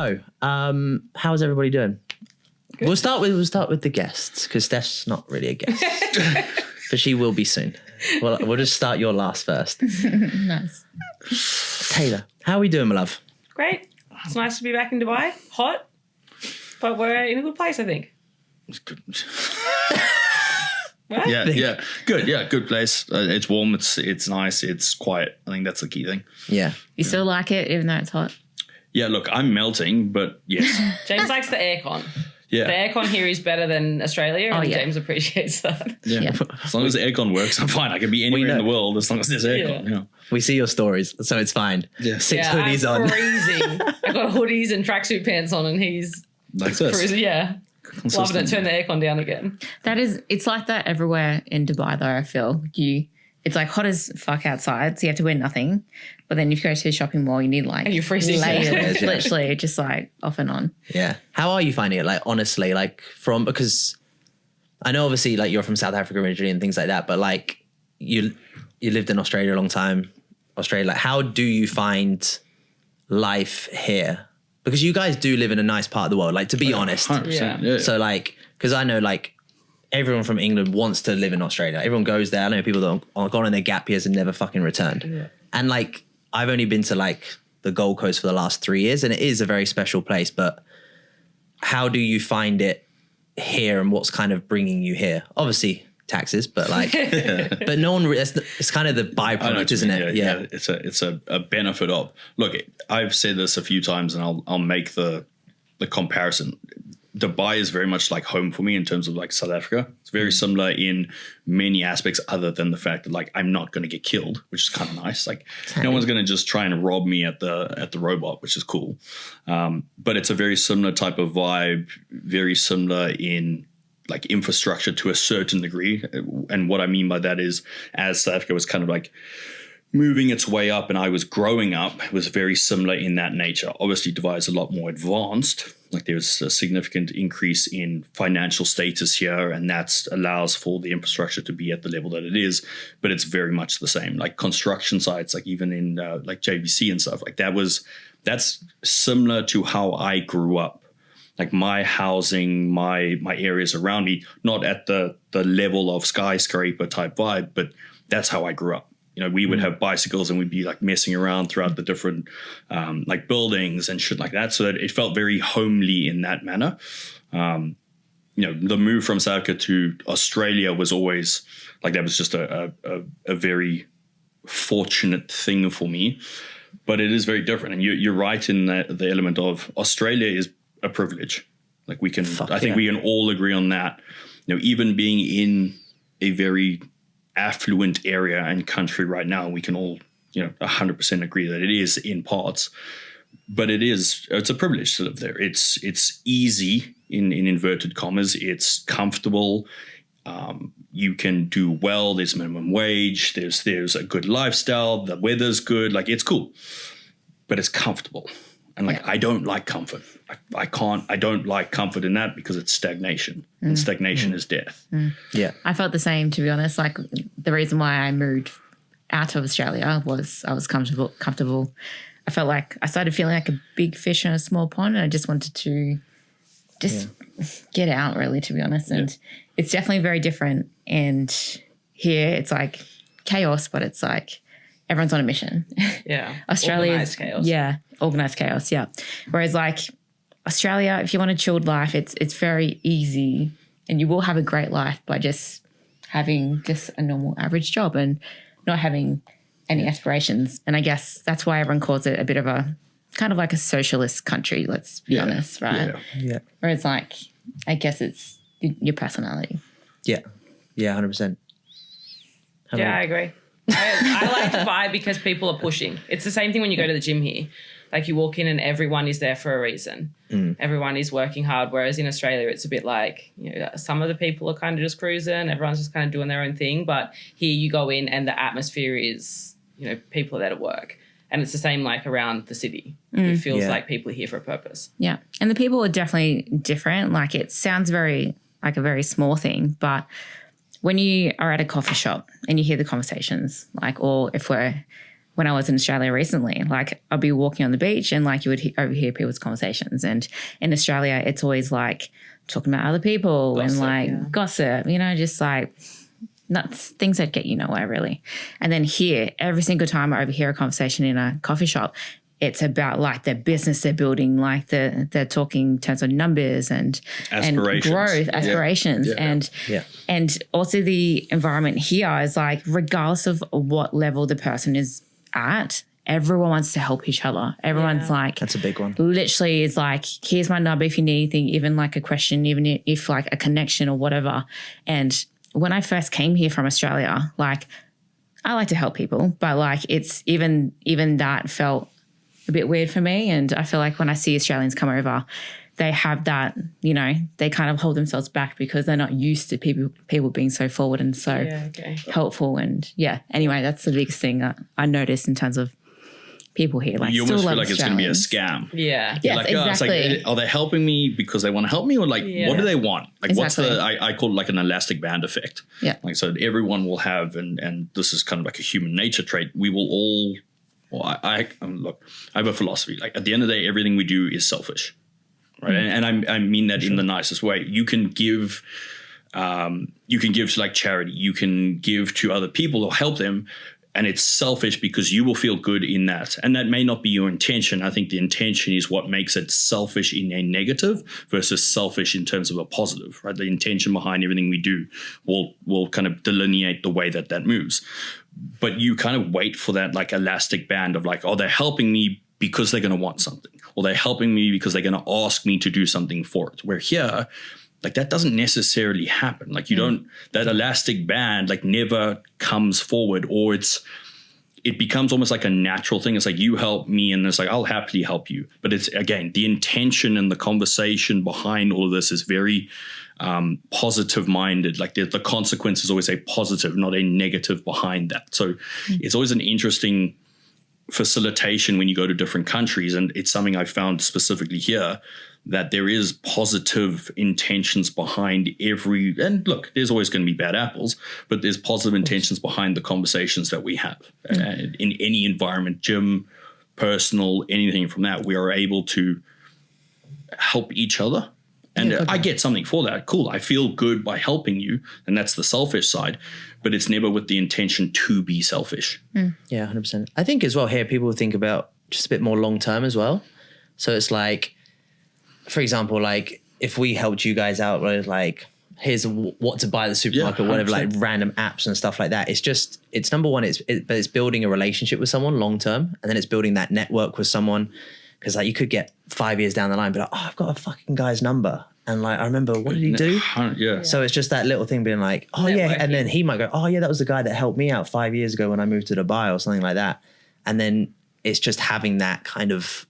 go. How's everybody doing? Good. We'll start with the guests because Steph's not really a guest, but she will be soon. Well, we'll just start your last first. Nice. Taylor, how are we doing, my love? Great. It's nice to be back in Dubai. Hot, but we're in a good place, I think. It's good. Right? Yeah. Good. Yeah, good place. It's warm. It's nice. It's quiet. I think that's the key thing. Yeah. You still like it even though it's hot? Yeah, look, I'm melting, but yes. James likes the aircon. Yeah. The aircon here is better than Australia, and yeah. James appreciates that. Yeah. As long as the aircon works, I'm fine. I can be anywhere in the world as long as there's aircon. Yeah. We see your stories, so it's fine. Yeah. Six hoodies I'm on. freezing. I've got hoodies and tracksuit pants on, and he's Like this. cruising. Yeah. Loving it. Turn the aircon down again. It's like that everywhere in Dubai though, I feel. It's like hot as fuck outside, so you have to wear nothing. But then if you go to a shopping mall, you need like and you're freezing. layers, literally just like off and on. Yeah. How are you finding it? Like, honestly, like because I know obviously like you're from South Africa originally and things like that, but like you lived in Australia a long time. Australia, like how do you find life here? Because you guys do live in a nice part of the world, like to be honest. 100%. Yeah. So like, because I know like everyone from England wants to live in Australia. Everyone goes there. I know people that are gone on their gap years and never fucking returned. Yeah. And like, I've only been to like the Gold Coast for the last 3 years and it is a very special place, but how do you find it here and what's kind of bringing you here? Obviously taxes, but like, but no one, it's kind of the byproduct, isn't it? Yeah. It's a benefit of, look, I've said this a few times and I'll make the comparison. Dubai is very much like home for me in terms of like South Africa. It's very similar in many aspects other than the fact that like I'm not going to get killed, which is kind of nice. Like no one's going to just try and rob me at the robot, which is cool. But it's a very similar type of vibe, very similar in like infrastructure to a certain degree. And what I mean by that is as South Africa was kind of like moving its way up and I was growing up, it was very similar in that nature. Obviously, Dubai is a lot more advanced. Like there's a significant increase in financial status here, and that allows for the infrastructure to be at the level that it is. But it's very much the same. Like construction sites, like even in like JVC and stuff, like that's similar to how I grew up. Like my housing, my areas around me, not at the level of skyscraper type vibe, but that's how I grew up. You know, we would have bicycles and we'd be like messing around throughout the different like buildings and shit like that. So that it felt very homely in that manner. You know, the move from South Africa to Australia was always like, that was just a very fortunate thing for me, but it is very different. And you're right in that the element of Australia is a privilege. Like we can, I think we can all agree on that. You know, even being in a very affluent area and country right now, we can all, 100% agree that it is in parts, but it's a privilege to live there. It's easy in inverted commas. It's comfortable. You can do well. There's minimum wage. There's a good lifestyle. The weather's good. Like it's cool, but it's comfortable. And like, I don't like comfort. I don't like comfort in that because it's stagnation and stagnation is death. Yeah. I felt the same, to be honest. Like the reason why I moved out of Australia was I was comfortable. I felt like I started feeling like a big fish in a small pond and I just wanted to get out really, to be honest. And it's definitely very different. And here it's like chaos, but it's like everyone's on a mission. Yeah. Australia's organized chaos. Yeah. Organized chaos. Yeah. Whereas like Australia, if you want a chilled life, it's very easy and you will have a great life by just having just a normal average job and not having any aspirations. And I guess that's why everyone calls it a bit of a kind of like a socialist country, let's be honest, right? Yeah. Whereas like, I guess it's your personality. Yeah. Yeah, 100%. Yeah, I agree. I like Dubai because people are pushing. It's the same thing when you go to the gym here. Like you walk in and everyone is there for a reason. Everyone is working hard. Whereas in Australia, it's a bit like, some of the people are kind of just cruising. Everyone's just kind of doing their own thing. But here you go in and the atmosphere is, people are there to work. And it's the same like around the city. It feels like people are here for a purpose. Yeah. And the people are definitely different. Like it sounds very like a very small thing, but when you are at a coffee shop and you hear the conversations, like, or if we're when I was in Australia recently, like I'd be walking on the beach and like you would overhear people's conversations. And in Australia, it's always like talking about other people gossip, and like gossip, you know, just like not things that get you nowhere really. And then here, every single time I overhear a conversation in a coffee shop, it's about like the business they're building, like they're talking in terms of numbers and growth, aspirations, and also the environment here is like regardless of what level the person is at, everyone wants to help each other. Everyone's like, that's a big one. Literally, is like, here's my number if you need anything, even like a question, even if like a connection or whatever. And when I first came here from Australia, like I like to help people, but like it's even that felt a bit weird for me. And I feel like when I see Australians come over, they have that, you know, they kind of hold themselves back because they're not used to people being so forward and so helpful. And anyway, that's the biggest thing that I noticed in terms of people here. Like, you almost feel like it's going to be a scam. Yeah. Yes, like, exactly. It's like, are they helping me because they want to help me, or like what do they want? Like what's I call it like an elastic band effect. Yeah. Like, so everyone will have, and this is kind of like a human nature trait. We will all, look, I have a philosophy. Like at the end of the day, everything we do is selfish, right? And I mean that in the nicest way. You can give to like charity. You can give to other people or help them, and it's selfish because you will feel good in that. And that may not be your intention. I think the intention is what makes it selfish in a negative versus selfish in terms of a positive, right? The intention behind everything we do will kind of delineate the way that moves. But you kind of wait for that like elastic band of like, oh, they're helping me because they're going to want something, or they're helping me because they're going to ask me to do something for it. Where here, like that doesn't necessarily happen. Like you don't, that elastic band like never comes forward, or it becomes almost like a natural thing. It's like you help me and it's like, I'll happily help you. But it's, again, the intention and the conversation behind all of this is very positive minded. Like the consequence is always a positive, not a negative behind that. So it's always an interesting facilitation when you go to different countries. And it's something I found specifically here, that there is positive intentions behind and look, there's always going to be bad apples, but there's positive intentions behind the conversations that we have in any environment, gym, personal, anything from that. We are able to help each other. And I get something for that. Cool. I feel good by helping you. And that's the selfish side, but it's never with the intention to be selfish. Yeah, 100%. I think as well here, people think about just a bit more long-term as well. So it's like, for example, like if we helped you guys out with like, here's what to buy at the supermarket, whatever, like random apps and stuff like that. It's number one, but it's building a relationship with someone long-term. And then it's building that network with someone. Cause like you could get 5 years down the line, but like, oh, I've got a fucking guy's number. And like, I remember, what did he do? Yeah. So it's just that little thing being like, oh yeah. And then he might go, oh yeah, that was the guy that helped me out 5 years ago when I moved to Dubai or something like that. And then it's just having that kind of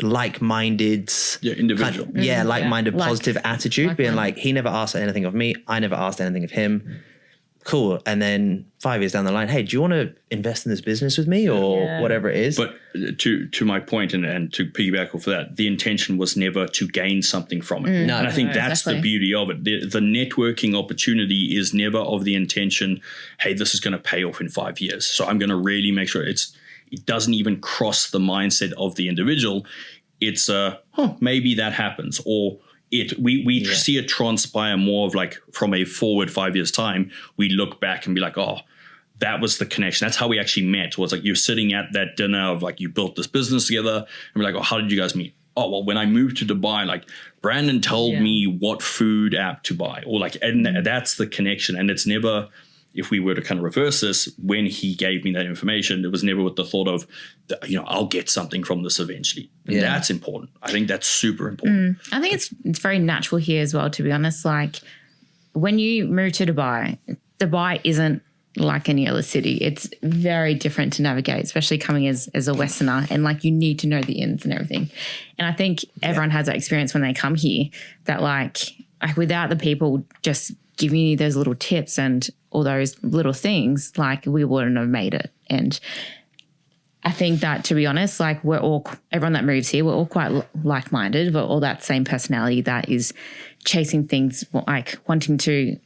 like-minded individual. Like-minded positive attitude, being like, he never asked anything of me. I never asked anything of him. Cool. And then 5 years down the line, hey, do you want to invest in this business with me or whatever it is? But to my point and to piggyback off of that, the intention was never to gain something from it. And I think that's the beauty of it. The networking opportunity is never of the intention, hey, this is going to pay off in 5 years. So I'm going to really make sure it doesn't even cross the mindset of the individual. It's maybe that happens, or we see it transpire more of like from a forward 5 years time. We look back and be like, oh, that was the connection. That's how we actually met. Was like you're sitting at that dinner of like you built this business together, and we're like, oh, how did you guys meet? Oh, well, when I moved to Dubai, like Brandon told me what food app to buy, or like, and that's the connection. And it's never, if we were to kind of reverse this, when he gave me that information, it was never with the thought of, I'll get something from this eventually. And that's important. I think that's super important. I think it's very natural here as well, to be honest. Like when you move to Dubai isn't like any other city. It's very different to navigate, especially coming as a Westerner, and like you need to know the ins and everything. And I think everyone has that experience when they come here, that like without the people just giving you those little tips and all those little things, like we wouldn't have made it. And I think that, to be honest, like everyone that moves here, we're all quite like-minded, but all that same personality that is chasing things, like wanting to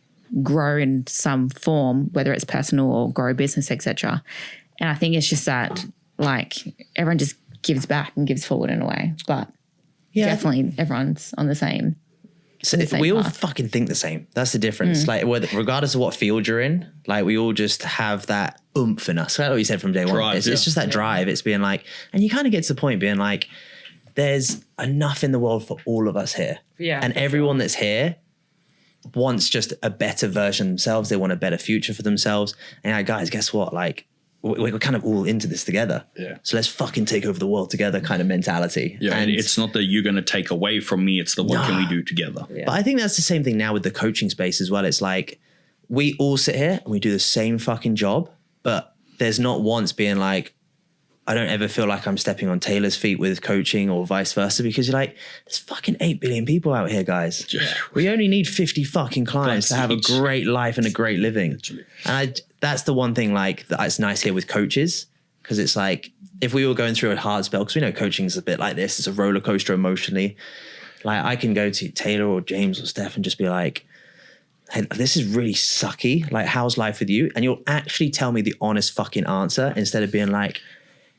grow in some form, whether it's personal or grow a business, etc. And I think it's just that, like, everyone just gives back and gives forward in a way. But definitely everyone's on the same. So we all fucking think the same. That's the difference. Like, regardless of what field you're in, like, we all just have that oomph in us. That's what you said from day one. It's just that drive. It's being like, and you kind of get to the point being like, there's enough in the world for all of us here. Yeah. And everyone that's here wants just a better version of themselves. They want a better future for themselves. And like, guys, guess what? Like, we're kind of all into this together. Yeah. So let's fucking take over the world together kind of mentality. Yeah. And it's not that you're going to take away from me. It's the what can we do together? Yeah. But I think that's the same thing now with the coaching space as well. It's like we all sit here and we do the same fucking job, but there's not once being like, I don't ever feel like I'm stepping on Taylor's feet with coaching or vice versa, because you're like, there's fucking 8 billion people out here, guys. Yeah. We only need 50 fucking clients to have a great life and a great living. Literally. And that's the one thing like that's nice here with coaches, because it's like if we were going through a hard spell, because we know coaching is a bit like this, it's a roller coaster emotionally. Like I can go to Taylor or James or Steph and just be like, hey, this is really sucky. Like, how's life with you? And you'll actually tell me the honest fucking answer instead of being like,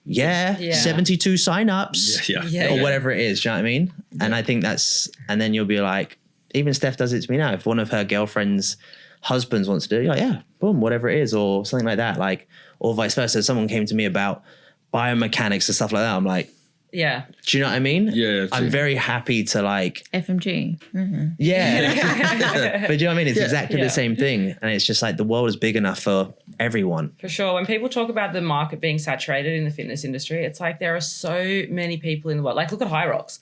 72 signups or whatever it is. Do you know what I mean? Yeah. And I think and then you'll be like, even Steph does it to me now. If one of her girlfriend's husbands wants to do it, you're like, yeah, boom, whatever it is, or something like that. Like, or vice versa. Someone came to me about biomechanics and stuff like that. I'm like, yeah. Do you know what I mean? Yeah. I'm very happy to like FMG. Mm-hmm. Yeah. But do you know what I mean? It's exactly the same thing. And it's just like the world is big enough for everyone. For sure. When people talk about the market being saturated in the fitness industry, it's like there are so many people in the world. Like, look at High Rocks.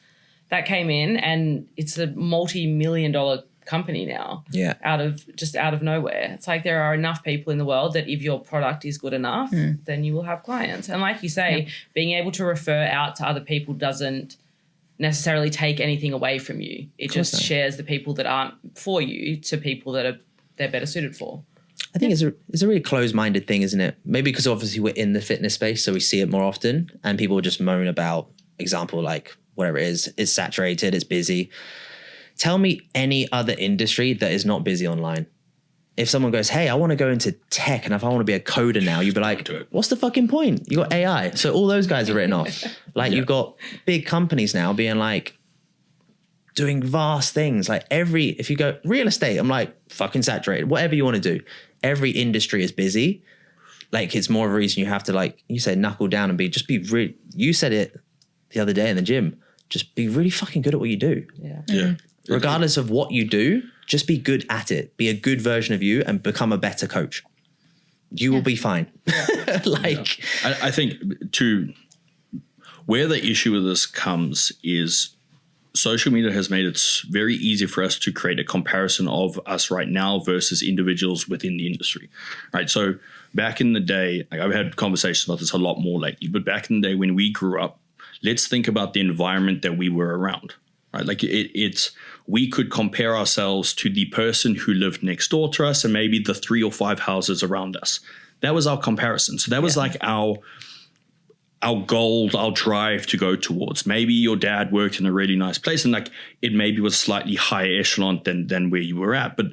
That came in and it's a multi-million-dollar company now. Yeah. Out of nowhere. It's like there are enough people in the world that if your product is good enough, then you will have clients. And like you say, being able to refer out to other people doesn't necessarily take anything away from you. It just shares the people that aren't for you to people that they're better suited for. I think it's a really closed-minded thing, isn't it? Maybe because obviously we're in the fitness space, so we see it more often, and people just moan about, example, like whatever it is, it's saturated, it's busy. Tell me any other industry that is not busy online. If someone goes, hey, I want to go into tech and if I want to be a coder now, you'd be like, what's the fucking point? You got AI. So all those guys are written off. Like you've got big companies now being like doing vast things. Like if you go real estate, I'm like fucking saturated, whatever you want to do. Every industry is busy. Like it's more of a reason you have to, like you say, knuckle down and just be really, you said it the other day in the gym, just be really fucking good at what you do. Yeah. Yeah. Regardless of what you do, just be good at it. Be a good version of you and become a better coach. You will be fine. I think where the issue with this comes is social media has made it very easy for us to create a comparison of us right now versus individuals within the industry, right? So back in the day, I've had conversations about this a lot more lately, but back in the day when we grew up, let's think about the environment that we were around. Right? Like we could compare ourselves to the person who lived next door to us and maybe the 3 or 5 houses around us. That was our comparison. So that was like our goal, our drive to go towards. Maybe your dad worked in a really nice place and like it maybe was slightly higher echelon than where you were at. But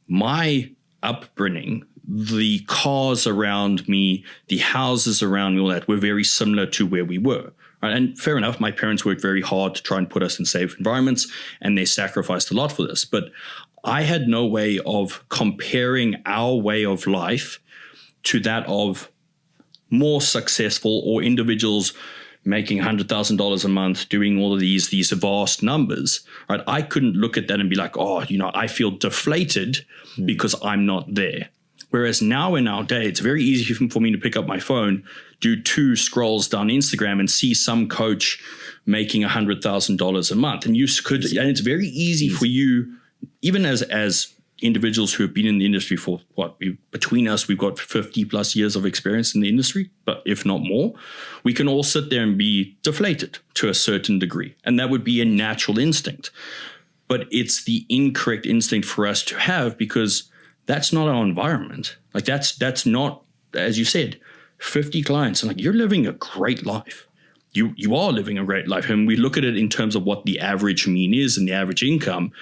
my upbringing, the cars around me, the houses around me, all that were very similar to where we were. And fair enough, my parents worked very hard to try and put us in safe environments, and they sacrificed a lot for this. But I had no way of comparing our way of life to that of more successful or individuals making $100,000 a month, doing all of these vast numbers. Right? I couldn't look at that and be like, oh, I feel deflated because I'm not there. Whereas now in our day, it's very easy for me to pick up my phone, do 2 scrolls down Instagram and see some coach making $100,000 a month. And and it's very easy for you, even as individuals who have been in the industry for between us, we've got 50 plus years of experience in the industry, but if not more, we can all sit there and be deflated to a certain degree. And that would be a natural instinct. But it's the incorrect instinct for us to have because that's not our environment. Like that's not, as you said, 50 clients. And like you're living a great life. You are living a great life. And we look at it in terms of what the average mean is and the average income.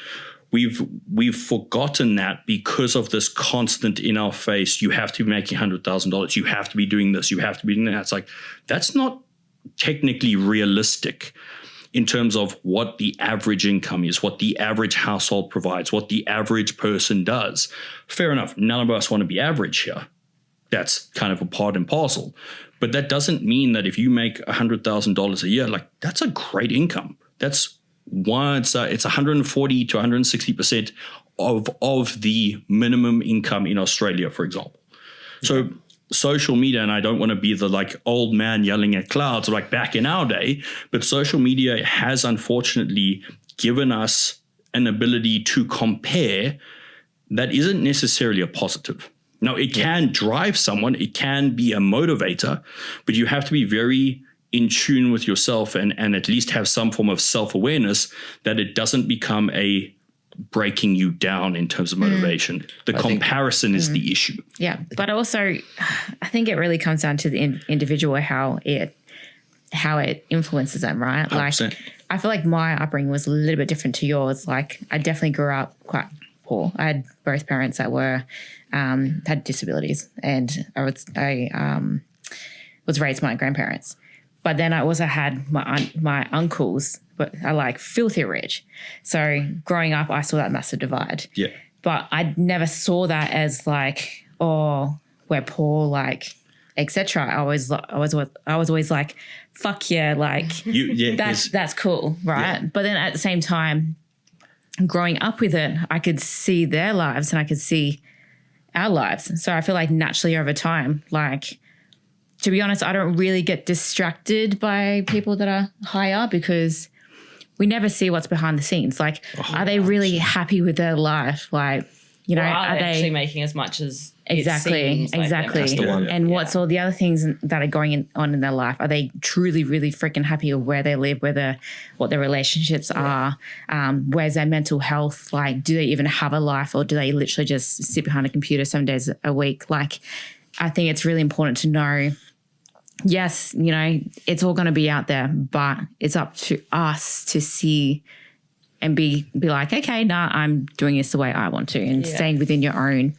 we've forgotten that because of this constant in our face. You have to be making $100,000. You have to be doing this. You have to be doing that. It's like, that's not technically realistic in terms of what the average income is, what the average household provides, what the average person does. Fair enough. None of us want to be average here. That's kind of a part and parcel. But that doesn't mean that if you make $100,000 a year, like, that's a great income. That's it's 140 to 160% of the minimum income in Australia, for example. So social media, and I don't want to be the like old man yelling at clouds like back in our day, but social media has unfortunately given us an ability to compare that isn't necessarily a positive. Now, it can drive someone, it can be a motivator, but you have to be very in tune with yourself and at least have some form of self-awareness that it doesn't become a breaking you down in terms of motivation. The comparison is the issue. Yeah. But also, I think it really comes down to the individual, how it influences them, right? 100%. Like, I feel like my upbringing was a little bit different to yours. Like, I definitely grew up quite poor. I had both parents that were, had disabilities, and I was raised by my grandparents. But then I also had my uncles, but are like filthy rich. So growing up, I saw that massive divide. Yeah. But I never saw that as like, oh, we're poor, like, etc. I was always like, fuck yeah, like that's cool, right? Yeah. But then at the same time, growing up with it, I could see their lives and I could see our lives. So I feel like naturally over time, like, to be honest, I don't really get distracted by people that are higher because we never see what's behind the scenes. Like, are they really happy with their life? Like, you know, are they actually making as much as exactly? And what's all the other things that are going on in their life? Are they truly, really freaking happy with where they live, what their relationships are? Where's their mental health? Like, do they even have a life, or do they literally just sit behind a computer 7 days a week? Like, I think it's really important to know. Yes, you know, it's all going to be out there, but it's up to us to see and be like, okay, nah, I'm doing this the way I want to, and staying within your own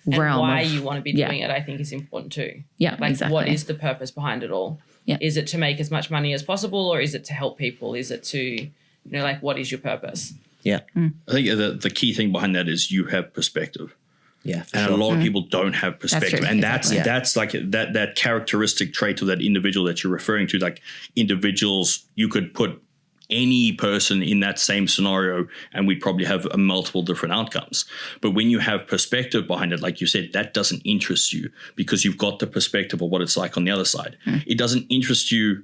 realm. And why you want to be doing it, I think, is important too. Yeah, like, exactly. What is the purpose behind it all? Yeah. Is it to make as much money as possible, or is it to help people? Is it to, you know, like, what is your purpose? Yeah. I think the key thing behind that is you have perspective. Yeah, and a lot of people don't have perspective, that's and that's like that characteristic trait of that individual that you're referring to. Like, individuals, you could put any person in that same scenario, and we'd probably have multiple different outcomes. But when you have perspective behind it, like you said, that doesn't interest you because you've got the perspective of what it's like on the other side. It doesn't interest you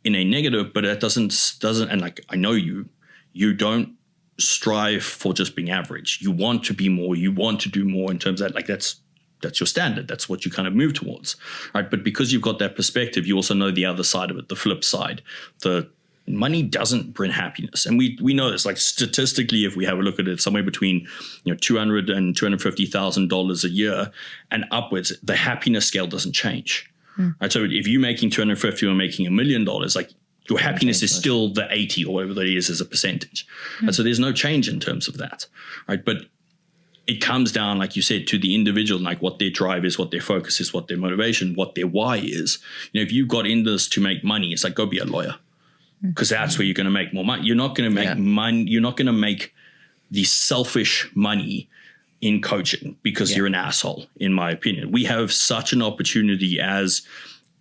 in a negative, but it doesn't. And like, I know you don't strive for just being average. You want to be more, you want to do more in terms of that, like, that's your standard. That's what you kind of move towards, right? But because you've got that perspective, you also know the other side of it, the flip side. The money doesn't bring happiness. And we know this, like, statistically, if we have a look at it, somewhere between, you know, $200,000 and $250,000 a year and upwards, the happiness scale doesn't change. Right? So if you're making $250,000 or making $1 million, like, your happiness is still the 80 or whatever that is as a percentage. And so there's no change in terms of that, right? But it comes down, like you said, to the individual, like what their drive is, what their focus is, what their motivation, what their why is. You know, if you got in this to make money, it's like, go be a lawyer, because that's where you're going to make more money. You're not going to make money. You're not going to make the selfish money in coaching because you're an asshole, in my opinion. We have such an opportunity as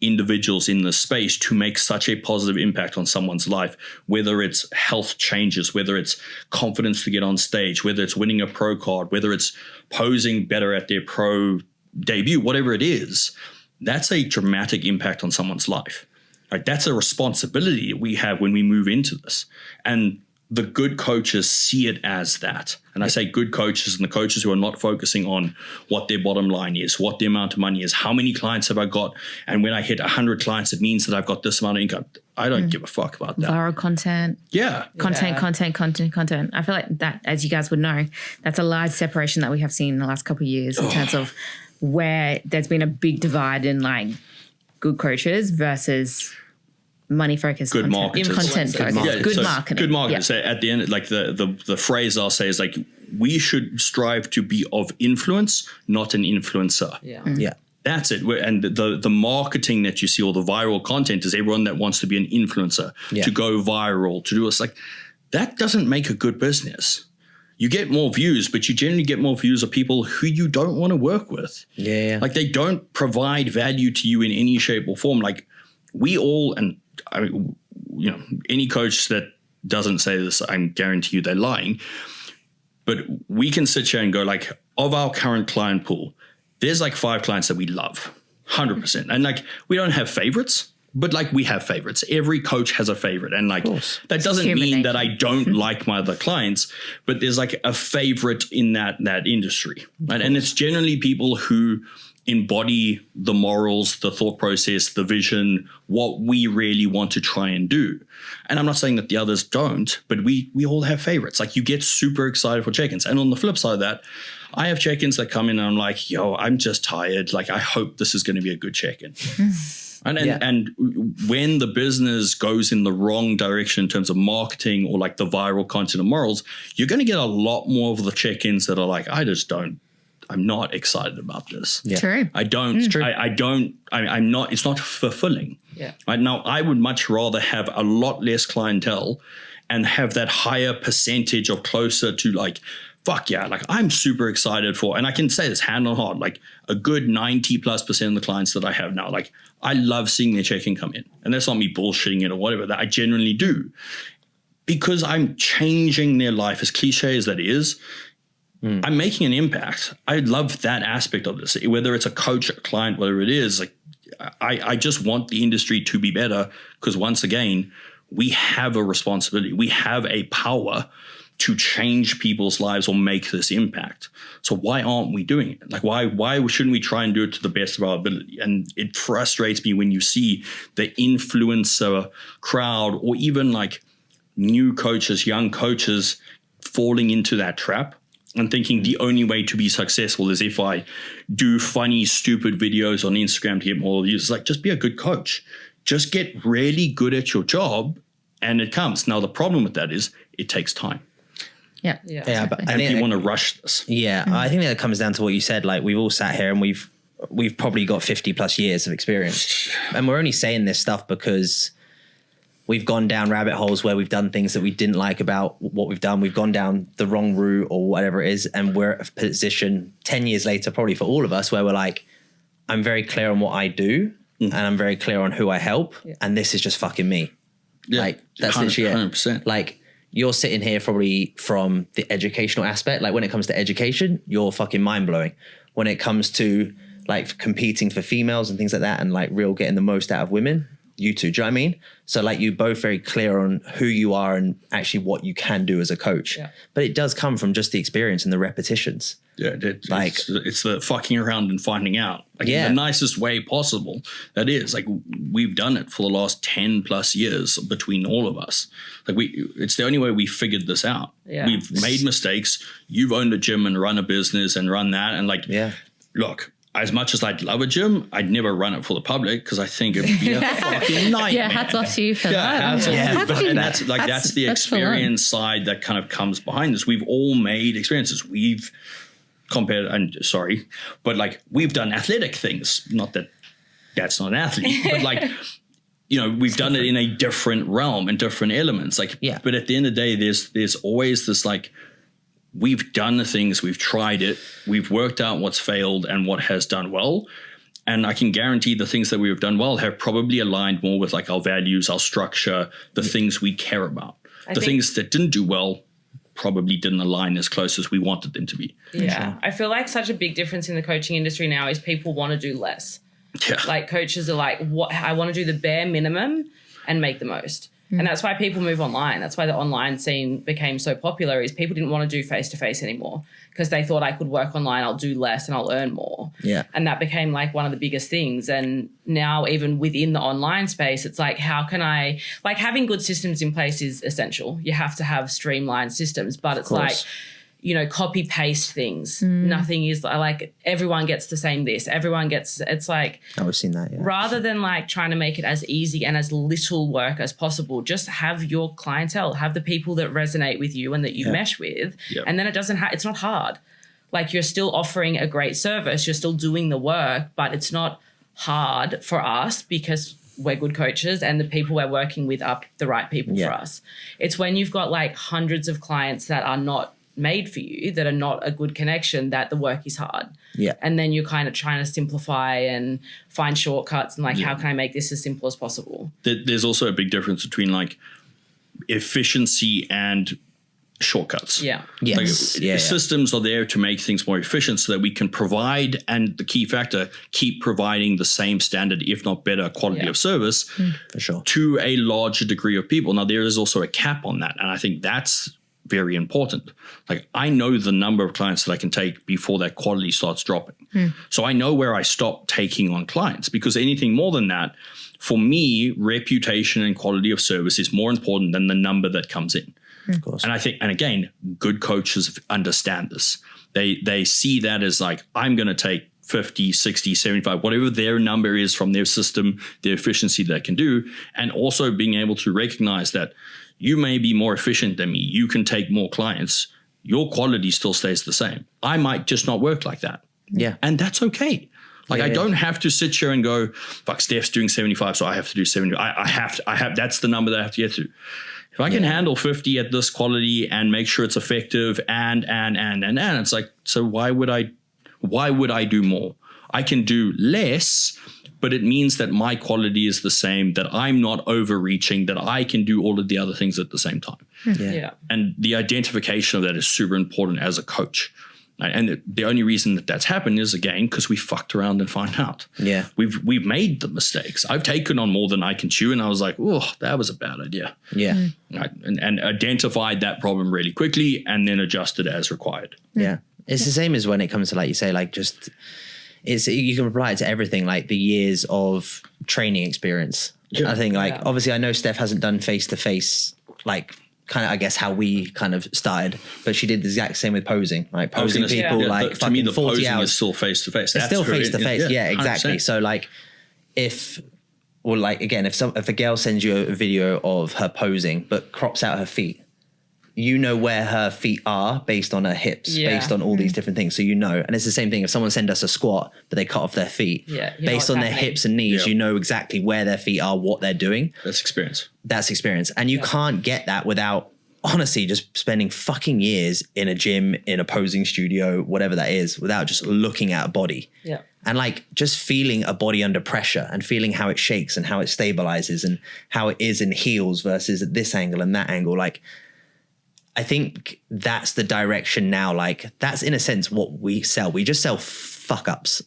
individuals in this space to make such a positive impact on someone's life, whether it's health changes, whether it's confidence to get on stage, whether it's winning a pro card, whether it's posing better at their pro debut, whatever it is. That's a dramatic impact on someone's life. Right? That's a responsibility we have when we move into this. And the good coaches see it as that. And I say good coaches, and the coaches who are not focusing on what their bottom line is, what the amount of money is, how many clients have I got, and when I hit 100 clients, it means that I've got this amount of income. I don't give a fuck about that. Viral content. Yeah. Content. I feel like that, as you guys would know, that's a large separation that we have seen in the last couple of years in terms of where there's been a big divide in, like, good coaches versus money focused good marketers. Content focused. Yeah, good marketing. Good marketing. So at the end, like the phrase I'll say is, like, we should strive to be of influence, not an influencer. Yeah. That's it. And the marketing that you see, or the viral content, is everyone that wants to be an influencer, to go viral, to do this. Like, that doesn't make a good business. You get more views, but you generally get more views of people who you don't want to work with. Yeah. Like, they don't provide value to you in any shape or form. Like, we all, and I mean, you know, any coach that doesn't say this, I guarantee you they're lying. But we can sit here and go, like, of our current client pool, there's like 5 clients that we love, 100%. And like, we don't have favorites, but like, we have favorites. Every coach has a favorite. And like, that doesn't mean that I don't like my other clients, but there's like a favorite in that industry. Right? And it's generally people who embody the morals, the thought process, the vision, what we really want to try and do. And I'm not saying that the others don't, but we all have favorites. Like, you get super excited for check-ins. And on the flip side of that, I have check-ins that come in and I'm like, yo, I'm just tired. Like, I hope this is going to be a good check-in. And when the business goes in the wrong direction in terms of marketing or like the viral content and morals, you're going to get a lot more of the check-ins that are like, I'm not excited about this. Yeah. True. I'm not, it's not fulfilling. Yeah. Right now, I would much rather have a lot less clientele and have that higher percentage of closer to like, fuck yeah, like, I'm super excited for, and I can say this hand on heart, like a good 90+% of the clients that I have now, like, I love seeing their check-in come in. And that's not me bullshitting it or whatever, that I genuinely do. Because I'm changing their life, as cliche as that is. I'm making an impact. I love that aspect of this, whether it's a coach, a client, whatever it is. Like, I just want the industry to be better, because once again, we have a responsibility. We have a power to change people's lives or make this impact. So why aren't we doing it? Like, why shouldn't we try and do it to the best of our ability? And it frustrates me when you see the influencer crowd, or even like new coaches, young coaches, falling into that trap and thinking the only way to be successful is if I do funny, stupid videos on Instagram to get more views. It's like, just be a good coach. Just get really good at your job and it comes. Now, the problem with that is it takes time. Yeah. But And people want to rush this. Yeah. I think that comes down to what you said. Like, we've all sat here and we've probably got 50+ years of experience. And we're only saying this stuff because we've gone down rabbit holes where we've done things that we didn't like about what we've done. We've gone down the wrong route or whatever it is. And we're at a position 10 years later, probably for all of us, where we're like, I'm very clear on what I do and I'm very clear on who I help. And this is just fucking me. Yeah, like, that's literally 100%. Like, you're sitting here probably from the educational aspect. Like, when it comes to education, you're fucking mind blowing. When it comes to like competing for females and things like that, and like real getting the most out of women, you two, do you know what I mean? So like, you both very clear on who you are and actually what you can do as a coach. Yeah. But it does come from just the experience and the repetitions. Yeah, it's the fucking around and finding out, like, in the nicest way possible. That is, like, we've done it for the last 10+ years between all of us. Like, it's the only way we figured this out. Yeah. We've made mistakes. You've owned a gym and run a business and run that, and like, look, as much as I'd love a gym, I'd never run it for the public because I think it'd be a fucking nightmare. Yeah, hats off to you for that. And that's the experience side that kind of comes behind this. We've all made experiences. We've compared, and sorry, but like, we've done athletic things. Not that that's not an athlete, but like, you know, we've done it in a different realm and different elements. Like, but at the end of the day, there's always this like, we've done the things, we've tried it, we've worked out what's failed and what has done well. And I can guarantee the things that we've done well have probably aligned more with like our values, our structure, the things we care about. The things that didn't do well probably didn't align as close as we wanted them to be. Yeah. Sure. I feel like such a big difference in the coaching industry now is people want to do less. Yeah. Like, coaches are like, I want to do the bare minimum and make the most. And that's why people move online. That's why the online scene became so popular, is people didn't want to do face-to-face anymore because they thought, I could work online, I'll do less and I'll earn more. Yeah. And that became like one of the biggest things. And now even within the online space, it's like, how can I, like, having good systems in place is essential. You have to have streamlined systems, but it's like, copy paste things. Nothing is like everyone gets the same this. Everyone gets, it's like, I've seen that. Yeah. rather than like trying to make it as easy and as little work as possible, just have your clientele, have the people that resonate with you and that you mesh with. Yep. And then it's not hard. Like you're still offering a great service. You're still doing the work, but it's not hard for us because we're good coaches and the people we're working with are the right people for us. It's when you've got like hundreds of clients that are not made for you, that are not a good connection, that the work is hard. Yeah. And then you're kind of trying to simplify and find shortcuts and like, how can I make this as simple as possible? There's also a big difference between like efficiency and shortcuts. Yeah. Yes. Like, systems are there to make things more efficient so that we can provide, and the key factor, keep providing the same standard, if not better quality of service For sure. to a larger degree of people. Now, there is also a cap on that. And I think that's very important. Like I know the number of clients that I can take before that quality starts dropping. So I know where I stop taking on clients, because anything more than that, for me, reputation and quality of service is more important than the number that comes in. Of course. And I think, and again, good coaches understand this. They see that as like, I'm going to take 50, 60, 75, whatever their number is from their system, their efficiency that can do. And also being able to recognize that you may be more efficient than me. You can take more clients. Your quality still stays the same. I might just not work like that. Yeah. And that's okay. Like I don't have to sit here and go, fuck, Steph's doing 75, so I have to do 70. I have, that's the number that I have to get to. If I can handle 50 at this quality and make sure it's effective and it's like, so why would I do more? I can do less, but it means that my quality is the same, that I'm not overreaching, that I can do all of the other things at the same time. Yeah. And the identification of that is super important as a coach. And the only reason that that's happened is, again, because we fucked around and find out. Yeah. We've made the mistakes. I've taken on more than I can chew, and I was like, oh, that was a bad idea. Yeah. Right? And identified that problem really quickly and then adjusted as required. Yeah. It's the same as when it comes to, like you say, like just you can apply it to everything, like the years of training experience. Yeah. I think obviously I know Steph hasn't done face-to-face, like kind of, I guess, how we kind of started, but she did the exact same with posing, like posing people like to me, the 40 posing hours. is still face-to-face. It's still face-to-face. Yeah, 100%. exactly. So like if a girl sends you a video of her posing, but crops out her feet, you know where her feet are based on her hips, based on all these different things. So you know, and it's the same thing. If someone sends us a squat, but they cut off their feet, based on their hips and knees, you know exactly where their feet are, what they're doing. That's experience. That's experience. And you can't get that without, honestly, just spending fucking years in a gym, in a posing studio, whatever that is, without just looking at a body. Yeah. And like just feeling a body under pressure and feeling how it shakes and how it stabilizes and how it is in heels versus at this angle and that angle. Like, I think that's the direction now. Like that's in a sense what we sell. We just sell fuck ups.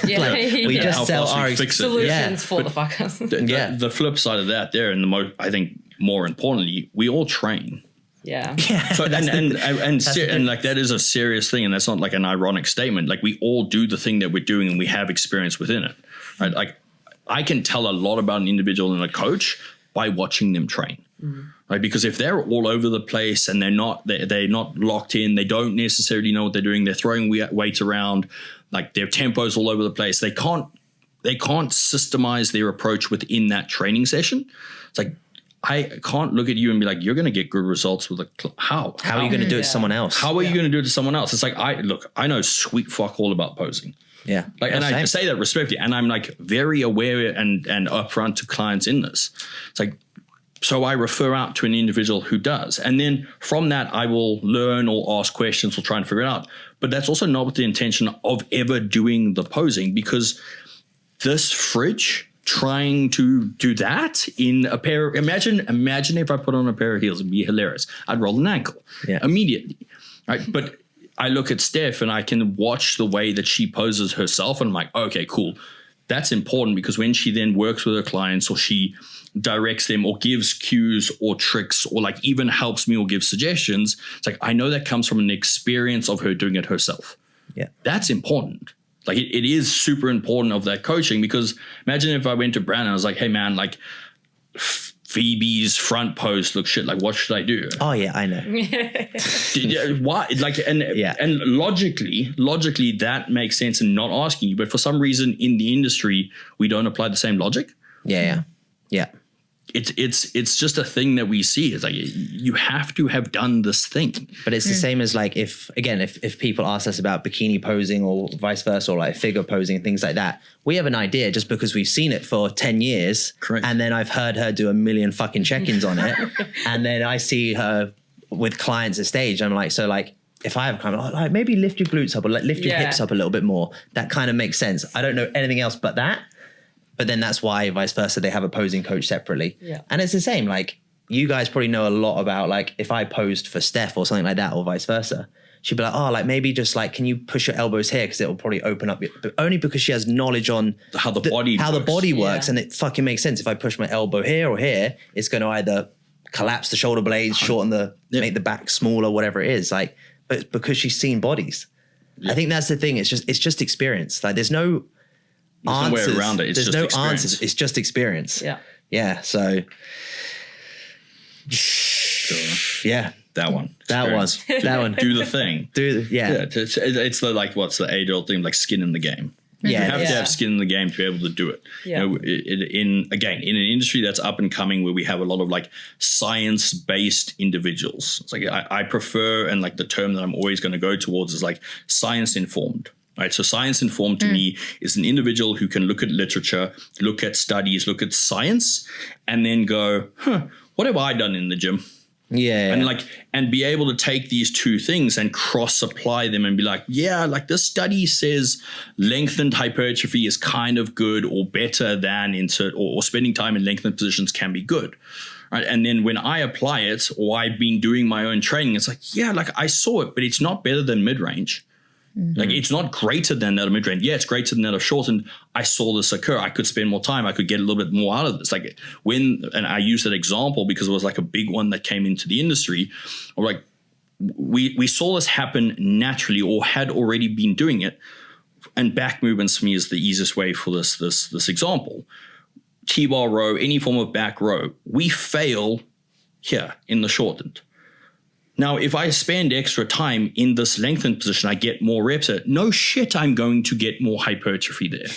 Yeah. We just sell our solutions for the fuck ups. The flip side of that there, and I think more importantly, we all train. Yeah. So and like that is a serious thing, and that's not like an ironic statement. Like we all do the thing that we're doing, and we have experience within it. Right? Like I can tell a lot about an individual and a coach by watching them train. Right? Because if they're all over the place and they're not locked in, they don't necessarily know what they're doing. They're throwing weight around, like their tempo's all over the place. They can't systemize their approach within that training session. It's like, I can't look at you and be like, you're going to get good results with how are you going to do it to someone else? How are you going to do it to someone else? It's like, I know sweet fuck all about posing. Yeah. Like, and I say that respectfully, and I'm like very aware and upfront to clients in this. It's like, so I refer out to an individual who does. And then from that, I will learn or ask questions or try and figure it out. But that's also not with the intention of ever doing the posing, because this fridge trying to do that in a pair of, imagine if I put on a pair of heels, it'd be hilarious. I'd roll an ankle immediately. Right. But I look at Steph and I can watch the way that she poses herself and I'm like, okay, cool. That's important, because when she then works with her clients or she directs them or gives cues or tricks or like even helps me or gives suggestions, it's like, I know that comes from an experience of her doing it herself. Yeah. That's important. Like it is super important of that coaching, because imagine if I went to Brandon and I was like, hey man, like Phoebe's front post looks shit. Like, what should I do? Oh yeah, I know. Why? Like, and logically, that makes sense in not asking you. But for some reason, in the industry, we don't apply the same logic. Yeah. It's just a thing that we see. It's like you have to have done this thing. But it's the same as like if people ask us about bikini posing or vice versa, or like figure posing and things like that, we have an idea just because we've seen it for 10 years. Correct. And then I've heard her do a million fucking check-ins on it. And then I see her with clients at stage. I'm like, so like, if I have kind of like maybe lift your glutes up or like lift your hips up a little bit more, that kind of makes sense. I don't know anything else but that. But then that's why vice versa, they have a posing coach separately. Yeah. And it's the same. Like you guys probably know a lot about like if I posed for Steph or something like that or vice versa, she'd be like, oh, like maybe just like, can you push your elbows here? Because it will probably open up, but only because she has knowledge on how the body works. And it fucking makes sense. If I push my elbow here or here, it's going to either collapse the shoulder blades, shorten make the back smaller, whatever it is. Like, but it's because she's seen bodies. I think that's the thing. It's just experience. Like there's no answers. No way around it. It's There's just no experience. answers. It's just experience. Yeah. So yeah, that one. that one. Do the thing. It's the like what's the age-old thing, like skin in the game. Yeah, you have to have skin in the game to be able to do it. Yeah. You know, in an industry that's up and coming where we have a lot of like science-based individuals. It's like I prefer, and like the term that I'm always going to go towards is like science-informed. Right. So science informed to me is an individual who can look at literature, look at studies, look at science, and then go, what have I done in the gym? Yeah. And be able to take these two things and cross apply them and be like, yeah, like this study says lengthened hypertrophy is kind of good or better than or spending time in lengthened positions can be good. Right. And then when I apply it or I've been doing my own training, it's like, yeah, like I saw it, but it's not better than mid-range. Like it's not greater than that of mid-range. Yeah, it's greater than that of short. And I saw this occur. I could spend more time. I could get a little bit more out of this. Like and I use that example because it was like a big one that came into the industry. Or like we saw this happen naturally or had already been doing it. And back movements for me is the easiest way for this example. T-bar row, any form of back row, we fail here in the shortened. Now, if I spend extra time in this lengthened position, I get more reps at it. No shit, I'm going to get more hypertrophy there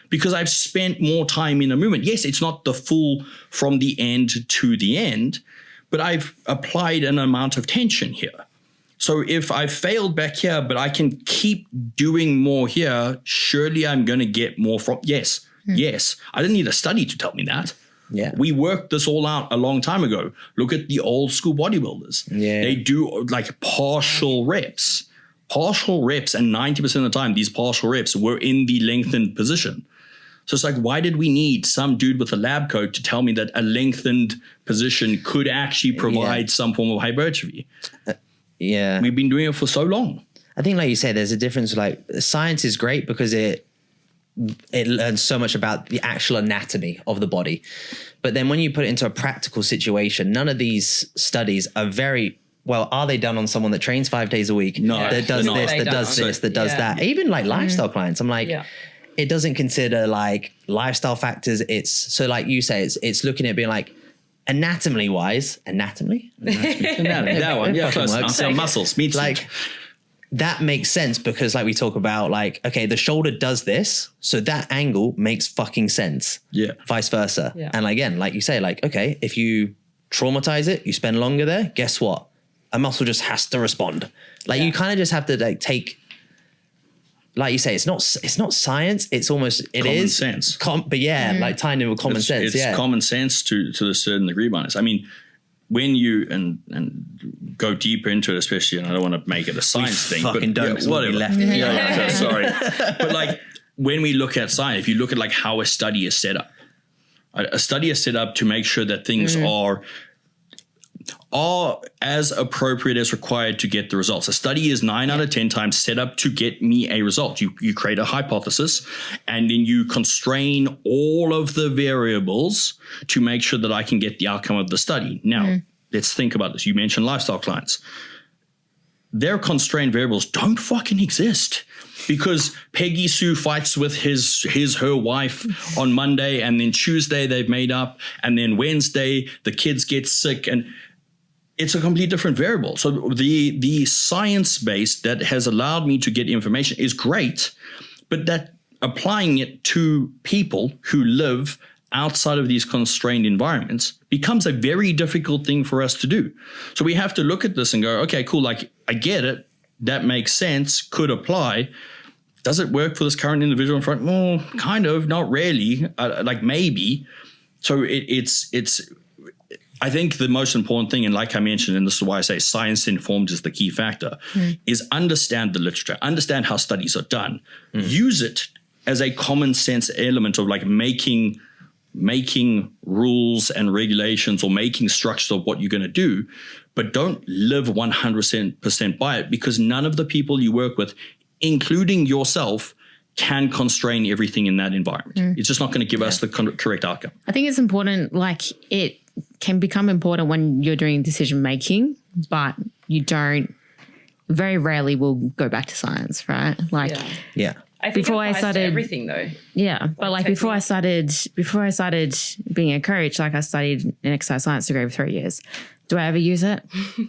because I've spent more time in a movement. Yes, it's not the full from the end to the end, but I've applied an amount of tension here. So if I failed back here, but I can keep doing more here, surely I'm going to get more from. Yes. I didn't need a study to tell me that. Yeah. We worked this all out a long time ago. Look at the old school bodybuilders. Yeah. They do like partial reps. And 90% of the time, these partial reps were in the lengthened position. So it's like, why did we need some dude with a lab coat to tell me that a lengthened position could actually provide some form of hypertrophy? Yeah. We've been doing it for so long. I think, like you said, there's a difference. Like science is great because it learns so much about the actual anatomy of the body. But then when you put it into a practical situation, none of these studies are very well, are they done on someone that trains 5 days a week? No, that does this, that does this, that does that. Even like lifestyle clients, I'm like, it doesn't consider like lifestyle factors. It's so like you say, it's looking at being like anatomy wise, anatomy. That one, yeah, close enough. So muscles, meat, like. That makes sense because like we talk about like, okay, the shoulder does this. So that angle makes fucking sense. Yeah. Vice versa. Yeah. And again, like you say, like, okay, if you traumatize it, you spend longer there, guess what? A muscle just has to respond. Like you kind of just have to like take, like you say, it's not science. It's almost, it common is sense. But yeah, like tying in with common sense. It's common sense to a certain degree, Bonus. I mean, when you and go deeper into it, especially, and I don't want to make it a science thing, but whatever. Left. Sorry, but like when we look at science, if you look at like how a study is set up, a study is set up to make sure that things are as appropriate as required to get the results. A study is 9 out of 10 times set up to get me a result. You create a hypothesis and then you constrain all of the variables to make sure that I can get the outcome of the study. Now, let's think about this. You mentioned lifestyle clients. their constrained variables don't fucking exist. Because Peggy Sue fights with her wife on Monday, and then Tuesday they've made up, and then Wednesday the kids get sick, and it's a completely different variable. So the science base that has allowed me to get information is great, but that applying it to people who live outside of these constrained environments becomes a very difficult thing for us to do. So we have to look at this and go, okay, cool, like I get it. That makes sense, could apply. Does it work for this current individual in front? Well, kind of, not really, like maybe. So it's. I think the most important thing, and like I mentioned, and this is why I say science-informed is the key factor, is understand the literature, understand how studies are done, use it as a common sense element of like making rules and regulations or making structures of what you're going to do, but don't live 100% by it, because none of the people you work with, including yourself, can constrain everything in that environment. It's just not going to give us the correct outcome. I think it's important, like it can become important when you're doing decision making, but you don't, very rarely will go back to science, right? Like, Yeah. I think before it I applies started- to everything though. yeah, but like before I started being a coach, like I studied an exercise science degree for 3 years. Do I ever use it?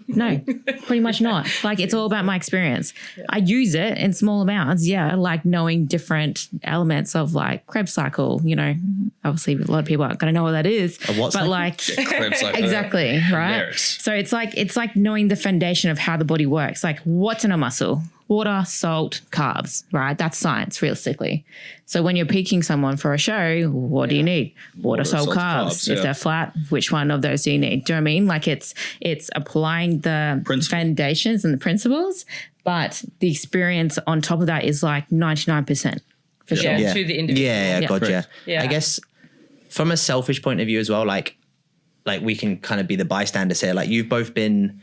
No, pretty much not. Like it's all about my experience. I use it in small amounts. Yeah. Like knowing different elements of like Krebs cycle, you know, obviously a lot of people aren't going to know what that is, A what but cycle? like Krebs cycle. exactly. Right. Hilarious. So it's like knowing the foundation of how the body works. Like what's in a muscle? Water, salt, carbs, right? That's science realistically. So when you're peaking someone for a show, what do you need? Water, salt, carbs. If they're flat, which one of those do you need? Do you know what I mean? Like it's applying the foundations and the principles, but the experience on top of that is like 99% for sure. Yeah, to the individual. Yeah, gotcha. Yeah. I guess from a selfish point of view as well, like we can kind of be the bystanders here. Like you've both been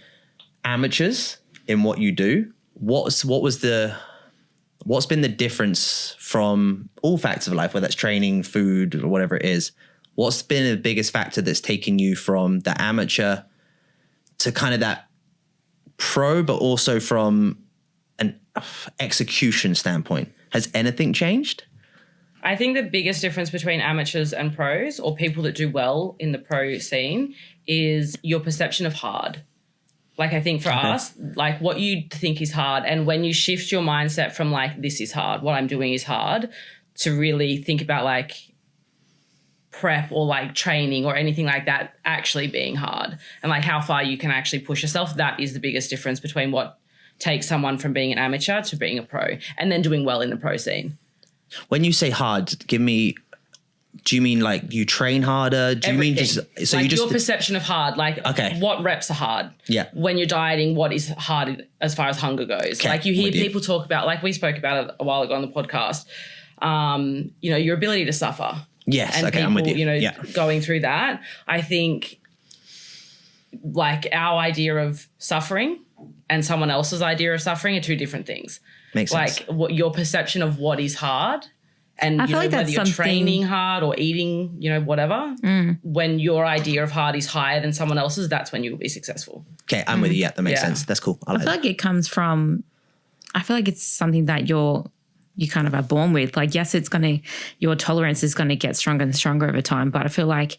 amateurs in what you do. What's been the difference from all factors of life, whether that's training, food, or whatever it is? What's been the biggest factor that's taken you from the amateur to kind of that pro, but also from an execution standpoint? Has anything changed? I think the biggest difference between amateurs and pros, or people that do well in the pro scene, is your perception of hard. Like I think for us, like what you think is hard, and when you shift your mindset from like this is hard, what I'm doing is hard, to really think about like prep or like training or anything like that actually being hard, and like how far you can actually push yourself, that is the biggest difference between what takes someone from being an amateur to being a pro and then doing well in the pro scene. When you say hard, do you mean like you train harder? Do you mean just so like you just your perception of hard, like what reps are hard? Yeah. When you're dieting, what is hard as far as hunger goes? Okay. Like you hear people talk about, like we spoke about it a while ago on the podcast, you know, your ability to suffer. Yes, and okay, people, I'm with you. You know, Yeah. going through that, I think like our idea of suffering and someone else's idea of suffering are two different things. Makes sense. Like what your perception of what is hard, and I you feel know, like whether that's you're something- training hard or eating, you know, whatever, when your idea of hard is higher than someone else's, that's when you will be successful. Okay, I'm with you. Yeah, that makes Yeah. sense. That's cool. I I like feel that. like it comes from, I feel like it's something that you kind of are born with. Like, yes, your tolerance is going to get stronger and stronger over time. But I feel like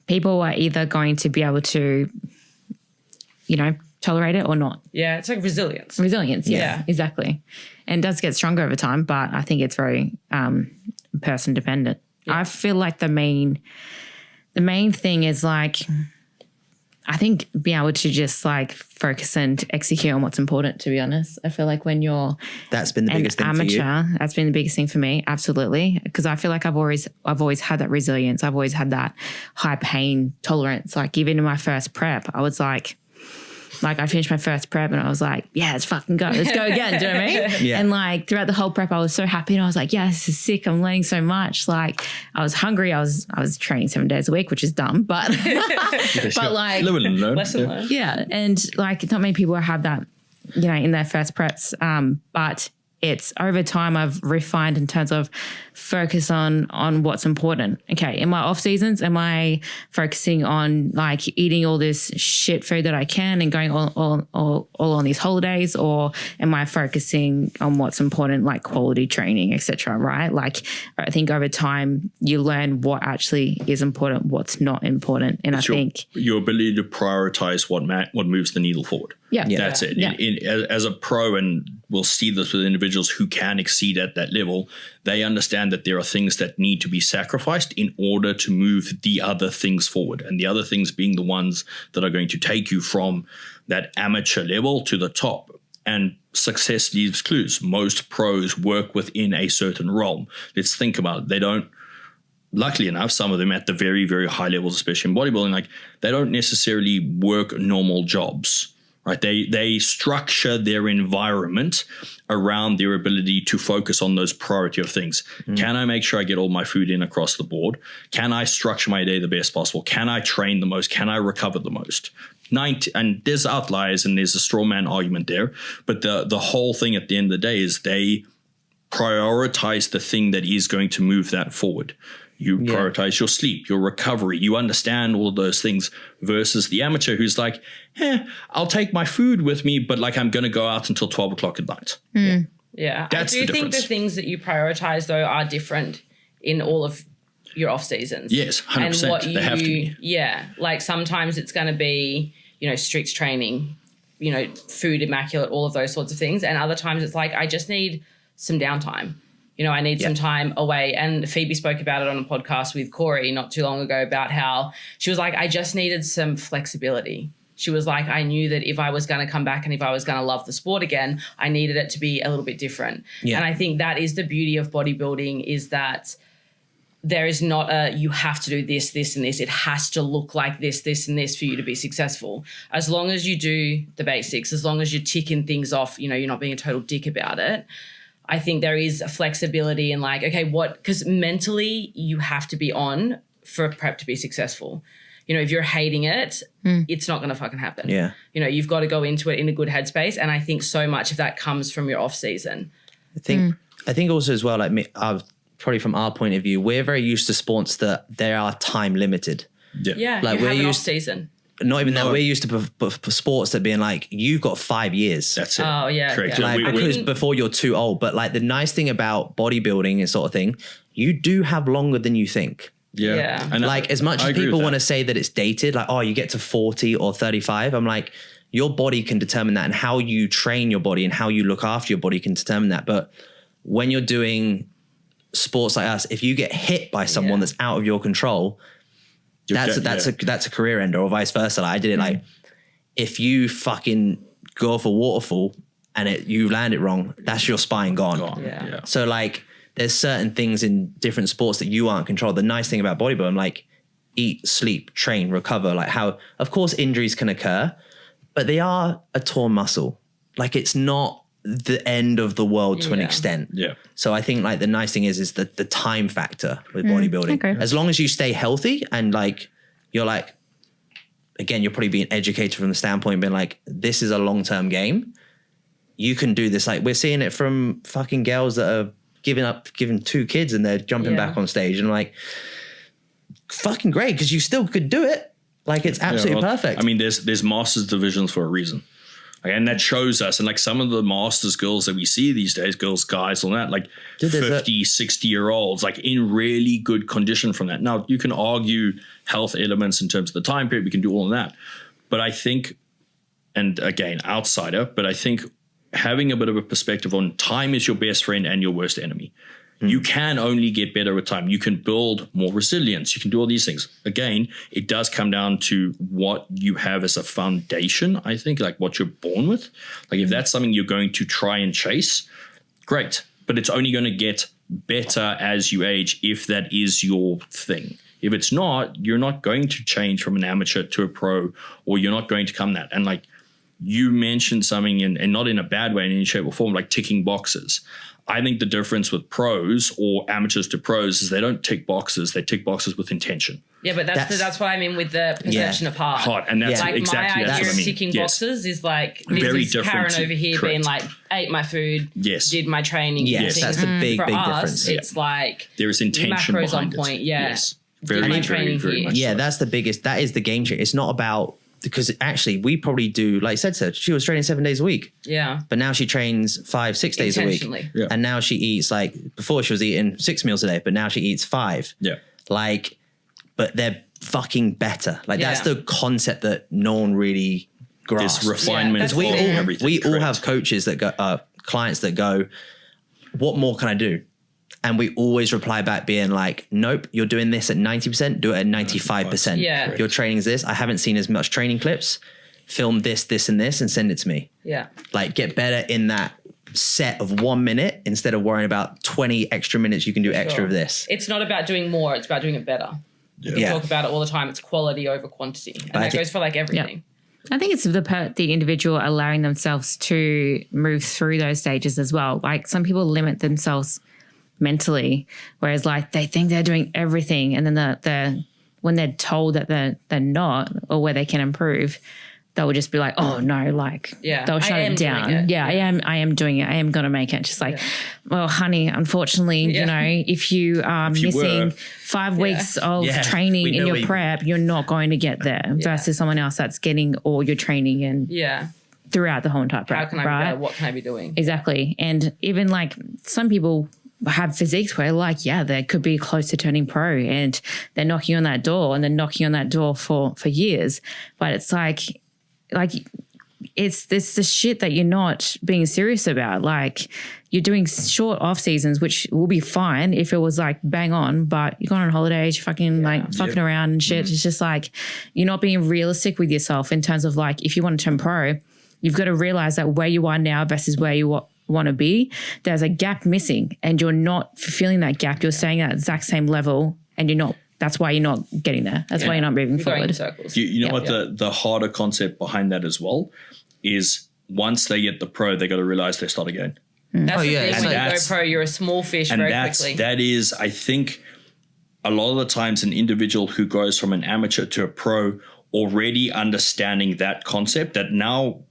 people are either going to be able to, you know, tolerate it or not. Yeah, it's like resilience. Resilience, yes, Yeah. exactly. And it does get stronger over time, but I think it's very person dependent. I feel like the main thing is like, I think being able to just like focus and execute on what's important, to be honest. I feel like when you're That's been the an biggest thing for you. amateur, that's been the biggest thing for me. Absolutely. Because I feel like I've always had that resilience. I've always had that high pain tolerance. Like even in my first prep, I was like I finished my first prep and I was like, yeah, let's fucking go. Let's go again. Do you know what I mean? Yeah. And like throughout the whole prep, I was so happy and I was like, yeah, this is sick. I'm learning so much. Like I was hungry. I was training 7 days a week, which is dumb, but like, Live and learn. Lesson learned. yeah. And like not many people have that, you know, in their first preps. But it's over time I've refined in terms of focus on what's important. Okay, in my off seasons, am I focusing on like eating all this shit food that I can and going all on these holidays, or am I focusing on what's important, like quality training, etc.? Right? Like I think over time you learn what actually is important, what's not important, and it's I think your ability to prioritize what moves the needle forward. Yeah. That's it. Yeah. As a pro, and we'll see this with individuals who can exceed at that level, they understand that there are things that need to be sacrificed in order to move the other things forward. And the other things being the ones that are going to take you from that amateur level to the top. And success leaves clues. Most pros work within a certain realm. Let's think about it. They don't, luckily enough, some of them at the very, very high levels, especially in bodybuilding, like they don't necessarily work normal jobs. Right, they structure their environment around their ability to focus on those priority of things. Can I make sure I get all my food in across the board? Can I structure my day the best possible? Can I train the most? Can I recover the most? And there's outliers and there's a straw man argument there, but the whole thing at the end of the day is they prioritize the thing that is going to move that forward. You prioritize your sleep, your recovery. You understand all of those things versus the amateur who's like, I'll take my food with me, but like I'm going to go out until 12 o'clock at night. Yeah. That's I do the think the difference. things that you prioritize, though, are different in all of your off seasons. Yes, 100%. And what They have to be. Yeah. Like sometimes it's going to be, strict training, food immaculate, all of those sorts of things. And other times it's like, I just need some downtime. I need some time away. And Phoebe spoke about it on a podcast with Corey not too long ago about how she was like, I just needed some flexibility. She was like, I knew that if I was going to come back and if I was going to love the sport again, I needed it to be a little bit different. Yeah. And I think that is the beauty of bodybuilding, is that there is not you have to do this, this, and this. It has to look like this, this, and this for you to be successful. As long as you do the basics, as long as you're ticking things off, you're not being a total dick about it. I think there is a flexibility in like, okay, because mentally you have to be on for prep to be successful. If you're hating it, it's not going to fucking happen. Yeah. You've got to go into it in a good headspace. And I think so much of that comes from your off season. I think also as well, like me, probably from our point of view, we're very used to sports that they are time limited. Yeah. Like you we're have an off used season. Not even that. We're used to sports that being like, you've got 5 years. That's it. Oh, yeah. Correct. Yeah. Like, because before you're too old. But like the nice thing about bodybuilding and sort of thing, you do have longer than you think. Yeah. And like as much as people want to say that it's dated, like, oh, you get to 40 or 35. I'm like, your body can determine that, and how you train your body and how you look after your body can determine that. But when you're doing sports like us, if you get hit by someone that's out of your control, that's a career ender, or vice versa. Like I did it like, if you fucking go off a waterfall and you land it wrong, that's your spine gone. Yeah. So like there's certain things in different sports that you aren't controlled. The nice thing about bodybuilding, like eat, sleep, train, recover, like how, of course injuries can occur, but they are a torn muscle. Like it's not the end of the world to an extent. Yeah. So I think like the nice thing is that the time factor with bodybuilding, okay. as long as you stay healthy and like, you're like, again, you're probably being educated from the standpoint being like, this is a long-term game. You can do this. Like we're seeing it from fucking girls that are giving 2 kids and they're jumping back on stage, and like, fucking great. 'Cause you still could do it. Like it's absolutely perfect. I mean, there's masters divisions for a reason. Like, and that shows us, and like some of the masters girls that we see these days, girls, guys, all that, like 50, 60-year-olds, like in really good condition from that. Now, you can argue health elements in terms of the time period. We can do all of that. But I think, and again, outsider, but I think having a bit of a perspective on time is your best friend and your worst enemy. You can only get better with time. You can build more resilience. You can do all these things. Again, it does come down to what you have as a foundation, I think, like what you're born with. Like if that's something you're going to try and chase, great. But it's only going to get better as you age if that is your thing. If it's not, you're not going to change from an amateur to a pro, or you're not going to come that. And like you mentioned something, and not in a bad way, in any shape or form, like ticking boxes. I think the difference with pros or amateurs to pros is they don't tick boxes; they tick boxes with intention. Yeah, but that's what I mean with the perception of hard. Hard, and that's like exactly my that's idea what I of mean. ticking boxes is like this Very is different Karen over here being like ate my food, did my training. Yes, that's the big For us, difference. it's like there is intention macros behind on point. it. Yeah, Yes, very, very much. Yeah, so. that's the biggest. That is the game changer. It's not about, because actually we probably do, like I said, so she was training 7 days a week. Yeah. But now she trains 5-6 days a week. Yeah. And now she eats, like, before she was eating 6 meals a day, but now she eats 5. Yeah. Like, but they're fucking better. Like, that's the concept that no one really grasps. This refinement. Yeah, we all, everything. we all Correct. have coaches that go, clients that go, what more can I do? And we always reply back being like, nope, you're doing this at 90%, do it at 95%. Yeah. Your training is this. I haven't seen as much training clips. Film this, this, and this, and send it to me. Yeah. Like, get better in that set of 1 minute instead of worrying about 20 extra minutes you can do extra of this. It's not about doing more, it's about doing it better. We talk about it all the time. It's quality over quantity. And that goes for like everything. I think it's the individual allowing themselves to move through those stages as well. Like, some people limit themselves mentally, whereas like they think they're doing everything, and then when they're told that they're not, or where they can improve, they'll just be like, oh no, like they'll shut it down. I am doing it. I am going to make it. Just like, well, honey, unfortunately, you know, if you are missing 5 weeks of training in your prep, you're not going to get there versus someone else that's getting all your training and throughout the whole entire prep. How can I be better? What can I be doing? Exactly. And even like some people have physiques where like, they could be close to turning pro, and they're knocking on that door, and they're knocking on that door for years. But it's like it's this the shit that you're not being serious about. Like, you're doing short off seasons, which will be fine if it was like bang on, but you're going on holidays, you're fucking fucking around and shit. It's just like, you're not being realistic with yourself in terms of like, if you want to turn pro, you've got to realize that where you are now versus where you want to be, there's a gap missing, and you're not fulfilling that gap. You're staying at the exact same level, and you're not. That's why you're not getting there. That's why you're not moving forward. Going in circles. You know what the harder concept behind that as well is, once they get the pro, they got to realize they start again. That's the thing. And When you go pro, you're a small fish And very quickly. that is, I think, a lot of the times an individual who goes from an amateur to a pro already understanding that concept, that now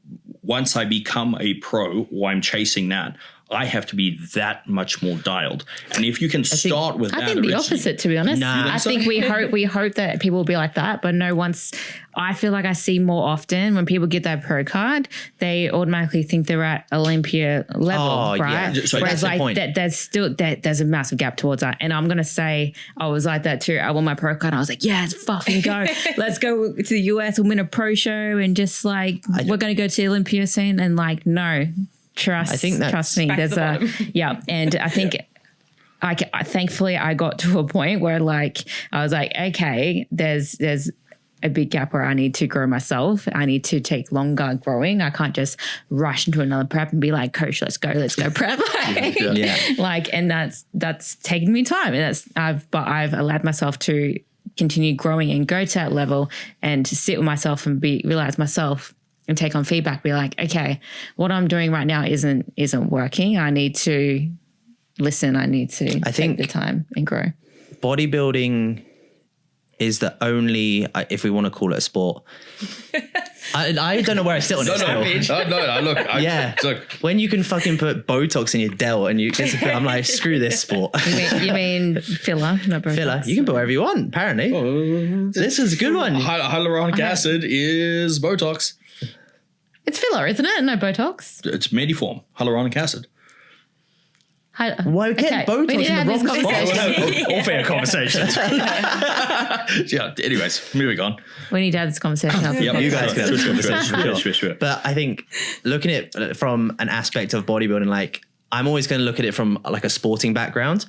once I become a pro, or I'm chasing that, I have to be that much more dialed. And if you can start with that, I think the opposite, to be honest. Nah. I think we hope that people will be like that, but no. Once I feel like I see more often when people get that pro card, they automatically think they're at Olympia level, right? Yeah. So whereas that's the point. there's still there's a massive gap towards that. And I'm gonna say I was like that too. I won my pro card. I was like, yeah, let's fucking go. Let's go to the US and win a pro show, and just like we're gonna go to the Olympia scene. And like, no. Trust me. There's and I think I thankfully I got to a point where like I was like, okay, there's a big gap where I need to grow myself. I need to take longer growing. I can't just rush into another prep and be like, coach, let's go prep. Like, and that's taken me time, and I've allowed myself to continue growing and go to that level, and to sit with myself and realize myself. And take on feedback, be like, okay, what I'm doing right now isn't working. I need to listen. I need to take the time and grow. Bodybuilding is the only, if we want to call it a sport. I don't know where I sit on it still. Look, when you can fucking put Botox in your delt and I'm like, screw this sport. You mean filler, not Botox? Filler. You can put whatever you want, apparently. This is a good one. Hyaluronic acid is Botox. It's filler, isn't it? No Botox. It's Mediform, hyaluronic acid. Why get Botox in the wrong spot? All fair conversations. Anyways, moving on. We need to have this conversation. You guys can have this conversation. Sure. But I think looking at it from an aspect of bodybuilding, like I'm always going to look at it from like a sporting background.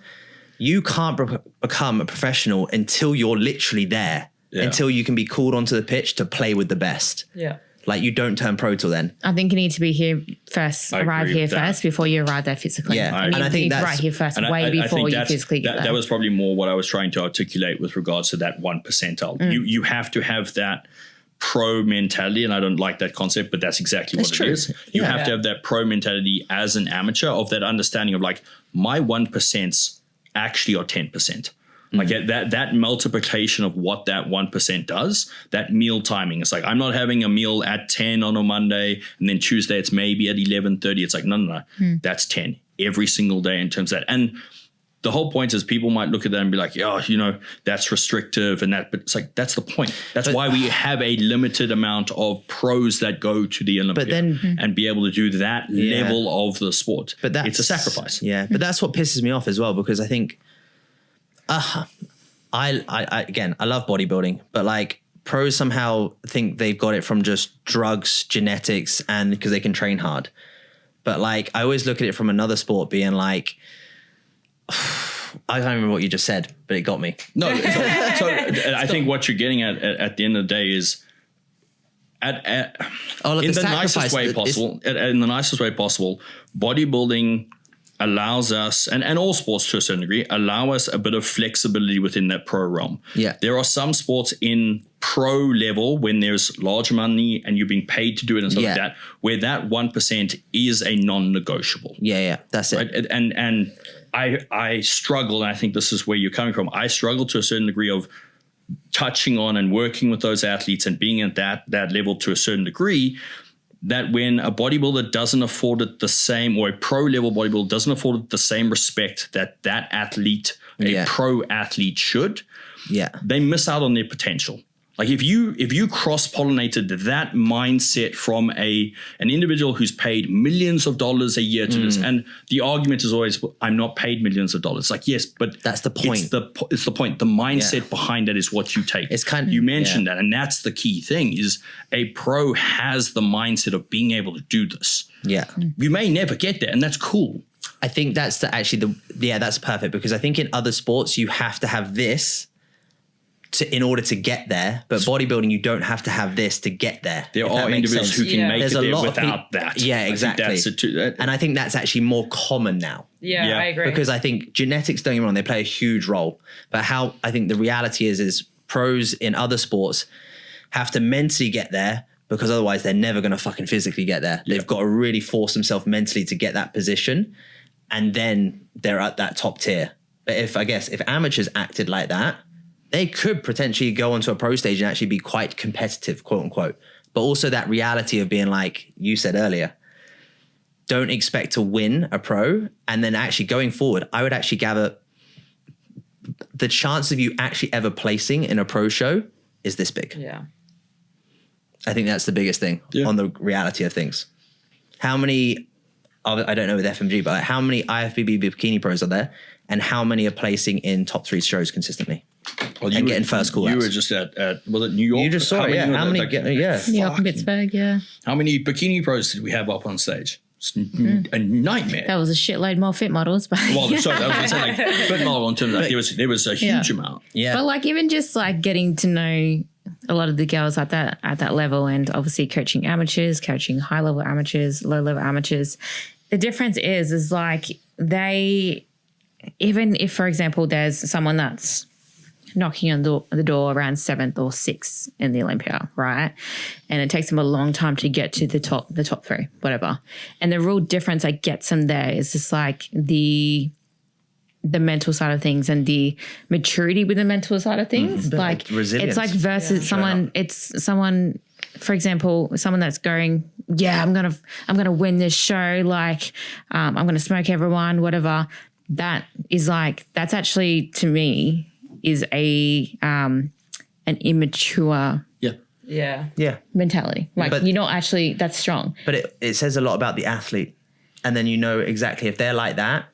You can't become a professional until you're literally there, until you can be called onto the pitch to play with the best. Yeah. Like, you don't turn pro till then. I think you need to be here first, arrive here first before you arrive there physically. Yeah, and I think that's right here first, way before you physically get there. That was probably more what I was trying to articulate with regards to that 1 percentile. You have to have that pro mentality, and I don't like that concept, but that's exactly what it is. You have to have that pro mentality as an amateur, of that understanding of like, my 1% actually are 10%. Like that multiplication of what that 1% does, that meal timing. It's like, I'm not having a meal at 10 on a Monday and then Tuesday it's maybe at 11:30. It's like, no. That's 10 every single day in terms of that. And the whole point is, people might look at that and be like, that's restrictive and that, but it's like, that's the point. That's why we have a limited amount of pros that go to the Olympia and be able to do that level of the sport. But it's a sacrifice. Yeah. But that's what pisses me off as well, because I think, I love bodybuilding, but like, pros somehow think they've got it from just drugs, genetics, and because they can train hard. But like, I always look at it from another sport being like, I can't remember what you just said, but it got me. No, so I think what you're getting at the end of the day is, in the nicest way possible, bodybuilding allows us, and all sports to a certain degree, allow us a bit of flexibility within that pro realm. Yeah. There are some sports in pro level, when there's large money and you're being paid to do it and stuff like that, where that 1% is a non-negotiable. Yeah, that's it. Right? And I struggle, and I think this is where you're coming from. I struggle to a certain degree of touching on and working with those athletes and being at that level to a certain degree, that when a bodybuilder doesn't afford it the same, or a pro level bodybuilder doesn't afford it the same respect that athlete, a pro athlete should, they miss out on their potential. Like, if you cross-pollinated that mindset from an individual who's paid millions of dollars a year to this, and the argument is always, well, I'm not paid millions of dollars. Like, yes, but that's the point. It's the point. The mindset behind that is what you take. It's kind of, you mentioned that, and that's the key thing, is a pro has the mindset of being able to do this. Yeah. You may never get there, and that's cool. I think that's that's perfect, because I think in other sports you have to have this in order to get there, but bodybuilding, you don't have to have this to get there. There are individuals who can make it there without that. Yeah, exactly. And I think that's actually more common now. Yeah, I agree. Because I think genetics, don't get me wrong, they play a huge role. But how I think the reality is pros in other sports have to mentally get there, because otherwise they're never going to fucking physically get there. They've got to really force themselves mentally to get that position, and then they're at that top tier. But if amateurs acted like that, they could potentially go onto a pro stage and actually be quite competitive, quote unquote. But also that reality of being, like you said earlier, don't expect to win a pro. And then actually going forward, I would actually gather the chance of you actually ever placing in a pro show is this big. Yeah. I think that's the biggest thing on the reality of things. How many, I don't know with FMG, but how many IFBB bikini pros are there? And how many are placing in top 3 shows consistently? Well, and getting first call outs. You were just at was it New York? You just saw it, yeah. How many? New York and Pittsburgh, yeah. How many bikini pros did we have up on stage? It's a nightmare. That was a shitload more fit models, but sorry, that was like fit model in terms of like, there was a huge amount. Yeah, but like even just like getting to know a lot of the girls at that level, and obviously coaching amateurs, coaching high level amateurs, low level amateurs. The difference is like they, even if, for example, there's someone that's knocking on the door around 7th or 6th in the Olympia, right? And it takes them a long time to get to the top 3, whatever. And the real difference that gets them there is just like the mental side of things and the maturity with the mental side of things. Like resilience. It's like versus someone, for example, someone that's going, I'm gonna win this show. Like I'm gonna smoke everyone, whatever. That is like, that's actually, to me, is an immature mentality. Like, you're not actually that strong. But it says a lot about the athlete. And then you know exactly if they're like that.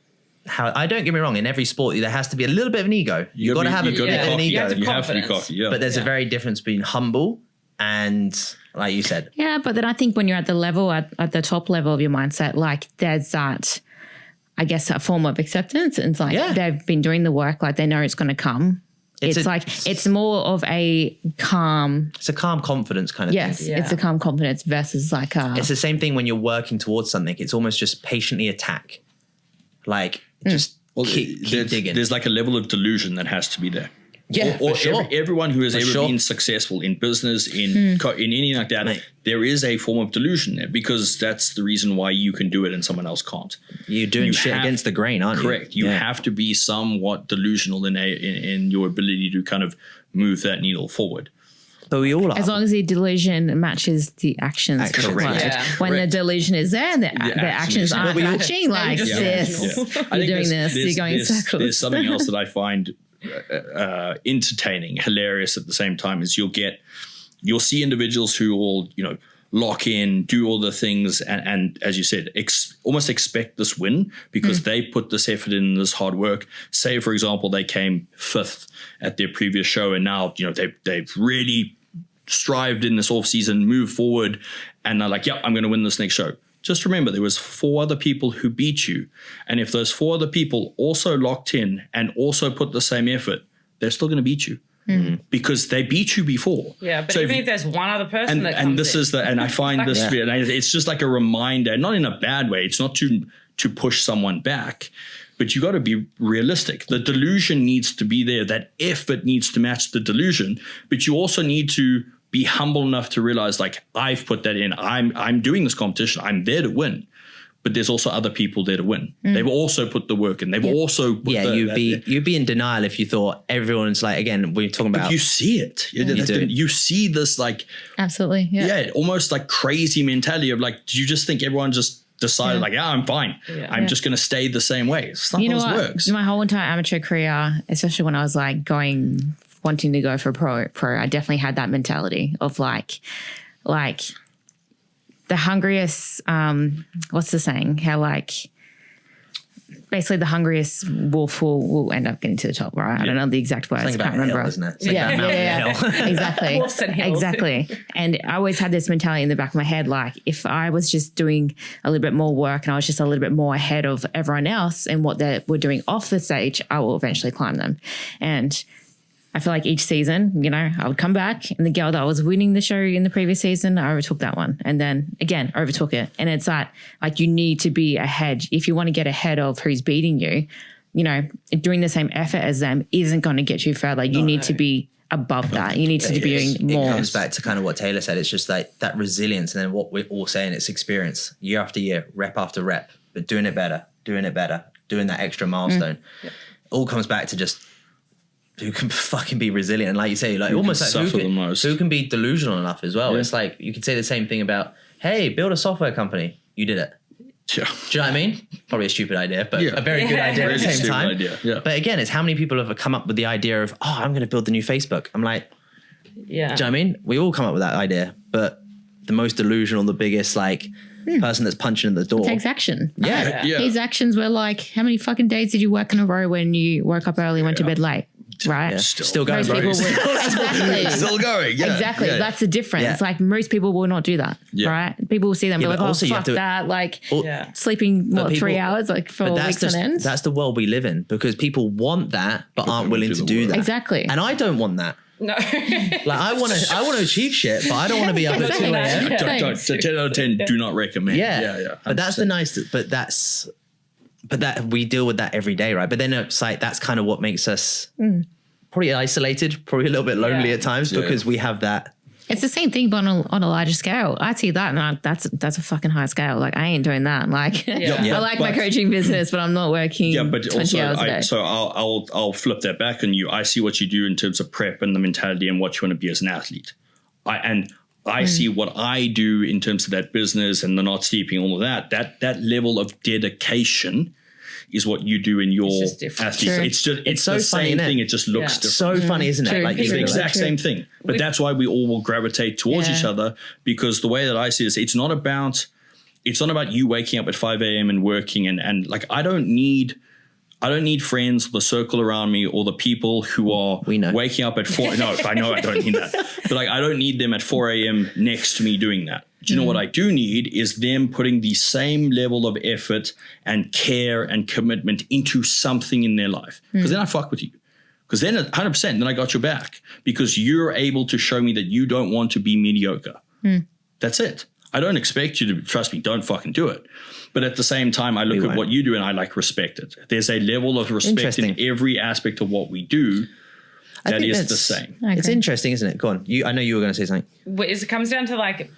I don't get me wrong, in every sport there has to be a little bit of an ego. You've got to have a bit of an ego. You have to be cocky, yeah. But there's a very difference between humble and, like you said. Yeah, but then I think when you're at the level, at the top level of your mindset, like there's that, I guess, a form of acceptance. And it's like they've been doing the work, like they know it's going to come. It's more of a calm. It's a calm confidence kind of thing. Yes, it's a calm confidence versus like a. It's the same thing when you're working towards something. It's almost just patiently attack. Like just keep digging. There's like a level of delusion that has to be there. Yeah, or for sure. everyone who has For ever sure. been successful in business, in anything like that, Mate. there is a form of delusion there, because that's the reason why you can do it and someone else can't. You're doing shit against the grain, aren't you? Correct. You have to be somewhat delusional in your ability to kind of move that needle forward. But we all are. As long as the delusion matches the actions Correct. required. Yeah. When the delusion is there and the actions aren't But we all- matching, like just this, delusional. you're doing this, you're going in circles. There's something else that I find entertaining, hilarious at the same time, is you'll see individuals who will, lock in, do all the things, and as you said, almost expect this win because they put this effort in, this hard work. Say, for example, they came 5th at their previous show, and now they've really strived in this off season, move forward, and they're like, "Yep, I'm going to win this next show." Just remember, there was 4 other people who beat you, and if those 4 other people also locked in and also put the same effort, they're still going to beat you. Because they beat you before. Yeah, but So even if there's one other person that comes and this in. is and I find this, and it's just like a reminder, not in a bad way. It's not to push someone back, but you got to be realistic. The delusion needs to be there. That effort needs to match the delusion, but you also need to be humble enough to realize, like, I've put that in. I'm doing this competition. I'm there to win. But there's also other people there to win. They've also put the work in. They've also put you'd be in denial if you thought everyone's like, again, we're talking about. you see it. You see this, like, Absolutely. Yeah. almost like crazy mentality of, like, do you just think everyone just decided like, I'm fine. I'm just going to stay the same way. It's not how this works. My whole entire amateur career, especially when I was like wanting to go for pro, I definitely had that mentality of like the hungriest, what's the saying? How like basically the hungriest wolf will end up getting to the top, right? I don't know the exact words. Something Can't about remember. hill, isn't it? It's like that mountain hill. Exactly. Wolves and hills. Exactly. And I always had this mentality in the back of my head, like if I was just doing a little bit more work and I was just a little bit more ahead of everyone else and what they were doing off the stage, I will eventually climb them. And I feel like each season, I would come back and the girl that was winning the show in the previous season, I overtook that one and then again overtook it. And it's like you need to be ahead. If you want to get ahead of who's beating you, doing the same effort as them isn't going to get you further. You need to be above that. You need to be doing more. It comes back to kind of what Taylor said. It's just like that resilience, and then what we're all saying, it's experience, year after year, rep after rep, but doing it better, doing that extra milestone. All comes back to just who can fucking be resilient. And like you say, like almost like who can be delusional enough as well. It's like you could say the same thing about, hey, build a software company. You did it. Yeah. Do you know what I mean? Probably a stupid idea, but a very good idea at the same time. Yeah. But again, it's how many people have come up with the idea of, I'm going to build the new Facebook. I'm like, Yeah. do you know what I mean? We all come up with that idea, but the most delusional, the biggest person that's punching at the door. Takes action. Yeah. His actions were like, how many fucking days did you work in a row when you woke up early, went to bed late? Right? Yeah. Still going. Most people would, exactly. Still going. Yeah. Exactly. Yeah. That's the difference. Yeah. Like most people will not do that. Yeah. Right? People will see them and be like, but oh, also you have fuck to- that. Like Yeah. sleeping, But 3 people- hours, like for But weeks on end. that's the world we live in, because people want that but aren't willing to do that. Exactly. And I don't want that. No. Like I want to achieve shit, but I don't want to be up at 2 Exactly. a.m. Yeah. Don't, 10 out of 10, do not recommend. Yeah. But that's the 100%. but that we deal with that every day, right? But then it's like that's kind of what makes us probably isolated, probably a little bit lonely at times, because we have that. It's the same thing, but on a larger scale. I see that, and that's a fucking high scale. Like I ain't doing that. Like I like my coaching business, but I'm not working. Yeah, but 20 also, hours a day. so I'll flip that back on you. I see what you do in terms of prep and the mentality and what you want to be as an athlete. I see what I do in terms of that business and the not sleeping, all of that. That level of dedication is what you do in your different. athlete. True. It's so the funny, same innit? thing. It just looks different. So funny, isn't it? True. Like It's the you exact same thing. But that's why we all will gravitate towards each other, because the way that I see it, it's not about you waking up at 5 a.m. and working and like I don't need friends, the circle around me, or the people who are waking up at 4. No, I know I don't need that. But like I don't need them at 4 a.m. next to me doing that. Do you know what I do need is them putting the same level of effort and care and commitment into something in their life. Because then I fuck with you. Because then 100%, then I got your back. Because you're able to show me that you don't want to be mediocre. That's it. I don't expect you to, trust me, don't fucking do it. But at the same time, I look at what you do and I like respect it. There's a level of respect in every aspect of what we do. That is the same. It's interesting, isn't it? Go on. I know you were going to say something. It comes down to like,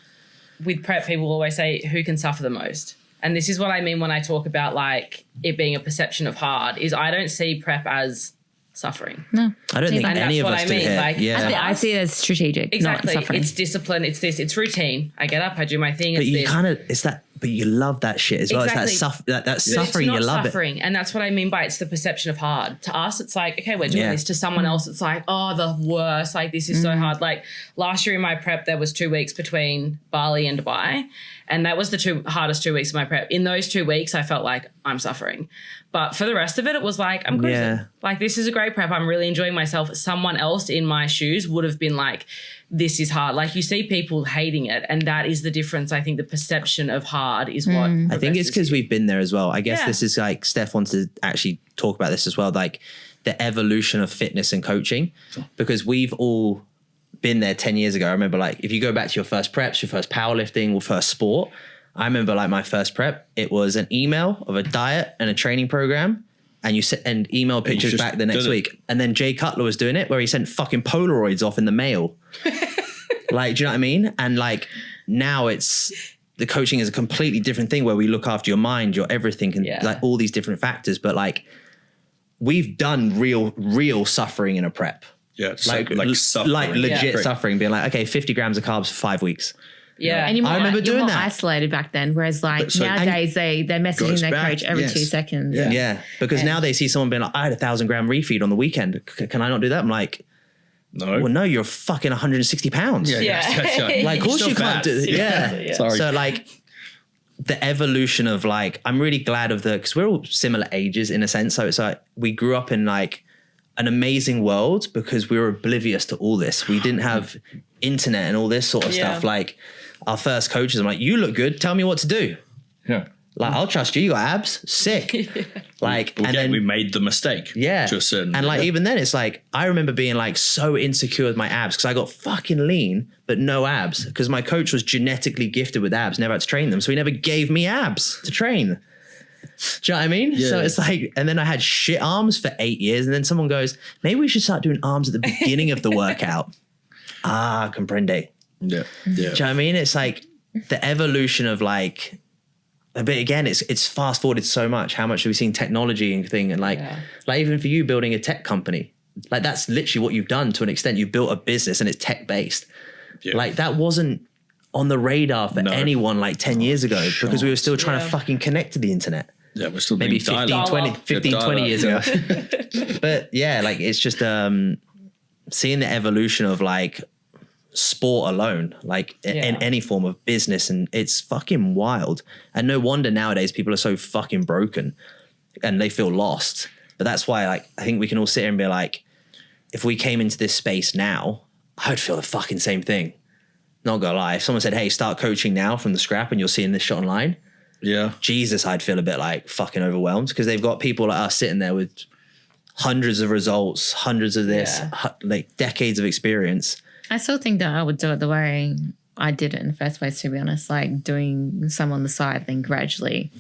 with prep, people always say who can suffer the most. And this is what I mean when I talk about like it being a perception of hard, is I don't see prep as suffering. No. I don't think And any of that's us what do I mean. here. Like, Yeah. I see it as strategic, exactly. not suffering. It's discipline. It's this. It's routine. I get up. I do my thing. But It's you this. kind of, it's that, but you love that shit as well. Exactly. It's that But suffering, it's you not love suffering. And that's what I mean by it's the perception of hard. To us, it's like, okay, we're doing Yeah. this. To someone else, it's like, oh, the worst. Like, this is so hard. Like, last year in my prep, there was 2 weeks between Bali and Dubai. And that was the hardest 2 weeks of my prep. In those 2 weeks, I felt like I'm suffering. But for the rest of it, it was like, I'm cruising. Yeah. Like, this is a great prep. I'm really enjoying myself. Someone else in my shoes would have been like, this is hard. Like, you see people hating it. And that is the difference. I think the perception of hard is what I think it's because we've been there as well. I guess Yeah. this is like, Steph wants to actually talk about this as well, like the evolution of fitness and coaching, because we've all been there 10 years ago. I remember, like, if you go back to your first preps, your first powerlifting or first sport, I remember like my first prep, it was an email of a diet and a training program, and you sent email pictures back the next week. And then Jay Cutler was doing it where he sent fucking Polaroids off in the mail. Like, do you know what I mean? And like now the coaching is a completely different thing where we look after your mind, your everything, and like all these different factors. But like we've done real suffering in a prep. Yeah, it's like suffering. like legit Yeah. suffering, being like, okay, 50 grams of carbs for 5 weeks. Yeah. And I remember doing you're more that. isolated back then, whereas like So- nowadays they're messaging Goes their back, coach every yes. 2 seconds. Yeah, because now they see someone being like, I had 1,000 gram refeed on the weekend. Can I not do that? I'm like, No. well, no, you're fucking 160 pounds. Yeah. Like, of course Still you can't fat. do it. Yeah. Sorry. So like the evolution of like, I'm really glad of because we're all similar ages in a sense. So it's like we grew up in like an amazing world because we were oblivious to all this. We didn't have internet and all this sort of stuff. Like our first coaches, I'm like, you look good. Tell me what to do. Yeah. Like, I'll trust you. You got abs. Sick. Like, and then we made the mistake. yeah. To a certain and like, even then it's like, I remember being like so insecure with my abs because I got fucking lean, but no abs because my coach was genetically gifted with abs, never had to train them. So he never gave me abs to train. Do you know what I mean? Yeah. So it's like, and then I had shit arms for 8 years. And then someone goes, maybe we should start doing arms at the beginning of the workout. Comprende. Yeah. Yeah. Do you know what I mean? It's like the evolution of like, but again, it's fast forwarded so much. How much have we seen technology and thing, and like even for you building a tech company, like that's literally what you've done to an extent. You've built a business and it's tech based. Yeah. Like that wasn't on the radar for anyone like 10 years ago because we were still trying to fucking connect to the internet. Yeah, we're still Maybe doing 15, dial-up. 20 years ago. But yeah, like it's just seeing the evolution of like sport alone, like in any form of business, and it's fucking wild. And no wonder nowadays people are so fucking broken and they feel lost. But that's why like I think we can all sit here and be like, if we came into this space now, I would feel the fucking same thing. Not gonna lie. If someone said, hey, start coaching now from the scrap and you're seeing this shit online, Yeah. Jesus, I'd feel a bit like fucking overwhelmed because they've got people like us sitting there with hundreds of results, hundreds of this, like decades of experience. I still think that I would do it the way I did it in the first place, to be honest, like doing some on the side, then gradually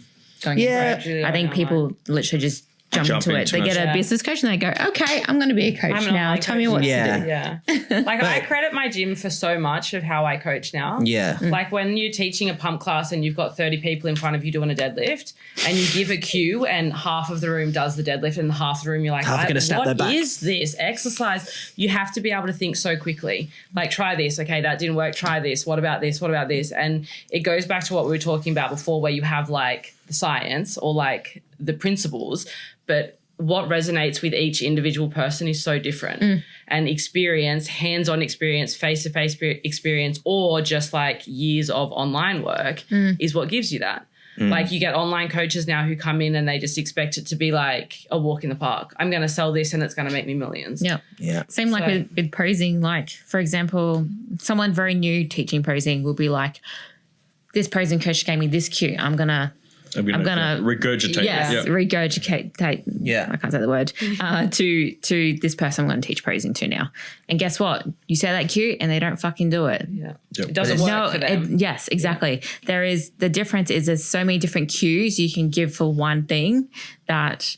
going Yeah. I think people literally just jump into it. They get a business coach and they go, okay, I'm going to be a coach now. Tell me what to do. Yeah. Like I credit my gym for so much of how I coach now. Yeah. Like when you're teaching a pump class and you've got 30 people in front of you doing a deadlift and you give a cue and half of the room does the deadlift and half of the room you're like, what is this exercise? You have to be able to think so quickly. Like try this. Okay, that didn't work. Try this. What about this? What about this? And it goes back to what we were talking about before where you have like the science or like the principles, but what resonates with each individual person is so different. And experience, hands-on experience, face-to-face experience, or just like years of online work is what gives you that. Like you get online coaches now who come in and they just expect it to be like a walk in the park. I'm going to sell this and it's going to make me millions. Yeah. Yeah. Same like with posing. Like, for example, someone very new teaching posing will be like, this posing coach gave me this cue. I'm gonna regurgitate. Yes, regurgitate. Yeah. I can't say the word. To this person I'm going to teach posing to now. And guess what? You say that cue and they don't fucking do it. Yeah. Yep. It doesn't work for them. Yes, exactly. There is the difference is there's so many different cues you can give for one thing that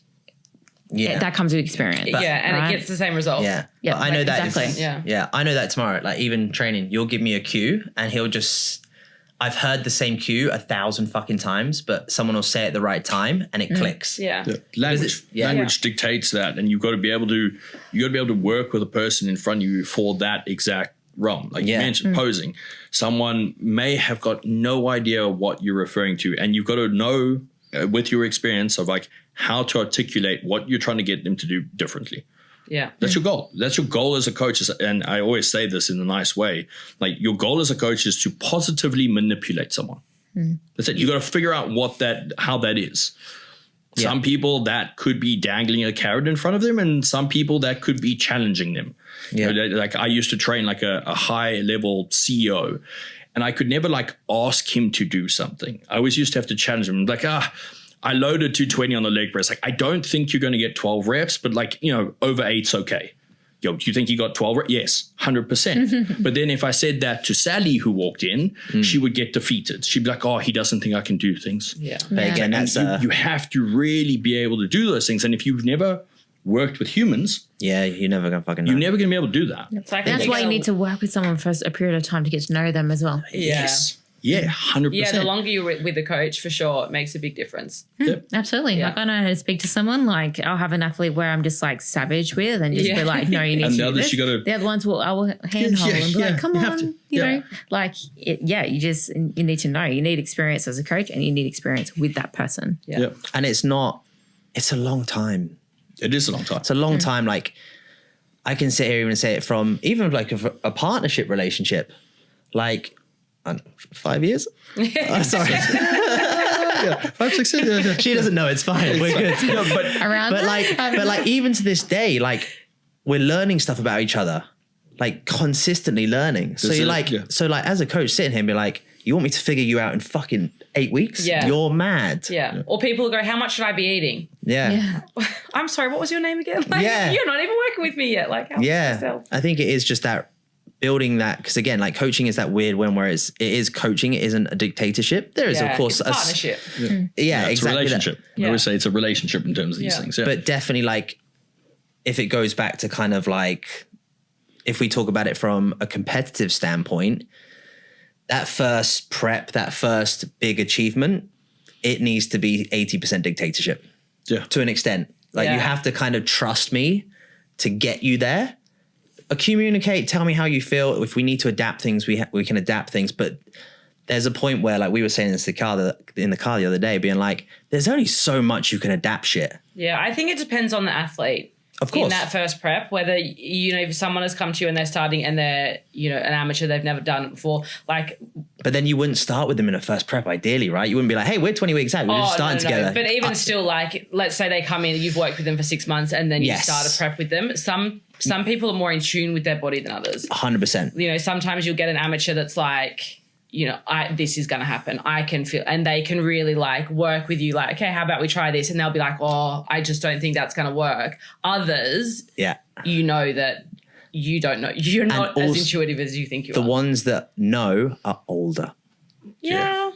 that comes with experience. And it gets the same result. Yeah. Yeah, But I know that. exactly. Yeah. I know that tomorrow, like even training, you'll give me a cue and he'll just, I've heard the same cue 1,000 fucking times, but someone will say it at the right time and it clicks. Yeah. Language dictates that, and you've got to be able to work with a person in front of you for that exact realm. Like you mentioned, posing. Someone may have got no idea what you're referring to, and you've got to know with your experience of like how to articulate what you're trying to get them to do differently. Yeah. That's your goal. That's your goal as a coach. And I always say this in a nice way. Like your goal as a coach is to positively manipulate someone. That's it. You got to figure out how that is. Yeah. Some people that could be dangling a carrot in front of them, and some people that could be challenging them. Yeah. Like I used to train like a high level CEO, and I could never like ask him to do something. I always used to have to challenge him. Like, I loaded 220 on the leg press. Like, I don't think you're going to get 12 reps, but like, over 8's okay. Yo, do you think you got 12 reps? Yes, 100%. But then if I said that to Sally, who walked in, she would get defeated. She'd be like, oh, he doesn't think I can do things. Yeah. But again, that's You have to really be able to do those things. And if you've never worked with humans, you're never going to fucking know. you're never going to be able to do that. That's why you need to work with someone for a period of time to get to know them as well. Yes. Yeah, 100%. Yeah, the longer you're with a coach, for sure, it makes a big difference. Absolutely. Yeah. Like I know how to speak to someone. Like I'll have an athlete where I'm just like savage with and just be like, no, you need And to the do others this. you gotta- The other ones I will handhold and be like, come you have on, to. you know, like you need to know. You need experience as a coach and you need experience with that person. Yeah. And it's a long time. It is a long time. It's a long time. Like I can sit here even and say it from even like a partnership relationship, like 5 years. Sorry. 5, 6, 7. She doesn't know. It's fine. We're good. But like even to this day, like we're learning stuff about each other, like consistently learning. So you're like, so like as a coach sitting here and be like, you want me to figure you out in fucking 8 weeks? Yeah. You're mad. Yeah. Or people go, how much should I be eating? Yeah. I'm sorry, what was your name again? Like, you're not even working with me yet. Like, how yourself? I think it is just that building that, because again, like coaching is that weird one where it is coaching, it isn't a dictatorship. There is of course it's a partnership. Yeah, it's exactly. a relationship. I always say it's a relationship in terms of these things. Yeah. But definitely like if it goes back to kind of like, if we talk about it from a competitive standpoint, that first prep, that first big achievement, it needs to be 80% dictatorship. Yeah. To an extent. Like you have to kind of trust me to get you there. Communicate, tell me how you feel. If we need to adapt things, we can adapt things. But there's a point where, like we were saying in the car the other day, being like, there's only so much you can adapt shit. Yeah, I think it depends on the athlete. Of course. In that first prep, whether, if someone has come to you and they're starting and they're, an amateur, they've never done it before, like. But then you wouldn't start with them in a first prep, ideally, right? You wouldn't be like, hey, we're 20 weeks out. We're just starting together. But even still, like, let's say they come in, you've worked with them for 6 months and then you start a prep with them. Some people are more in tune with their body than others. 100%. Sometimes you'll get an amateur that's like, this is going to happen. I can feel, and they can really like work with you. Like, okay, how about we try this? And they'll be like, oh, I just don't think that's going to work. Others, that you don't know. You're not as intuitive as you think you are. The ones that know are older. Yeah.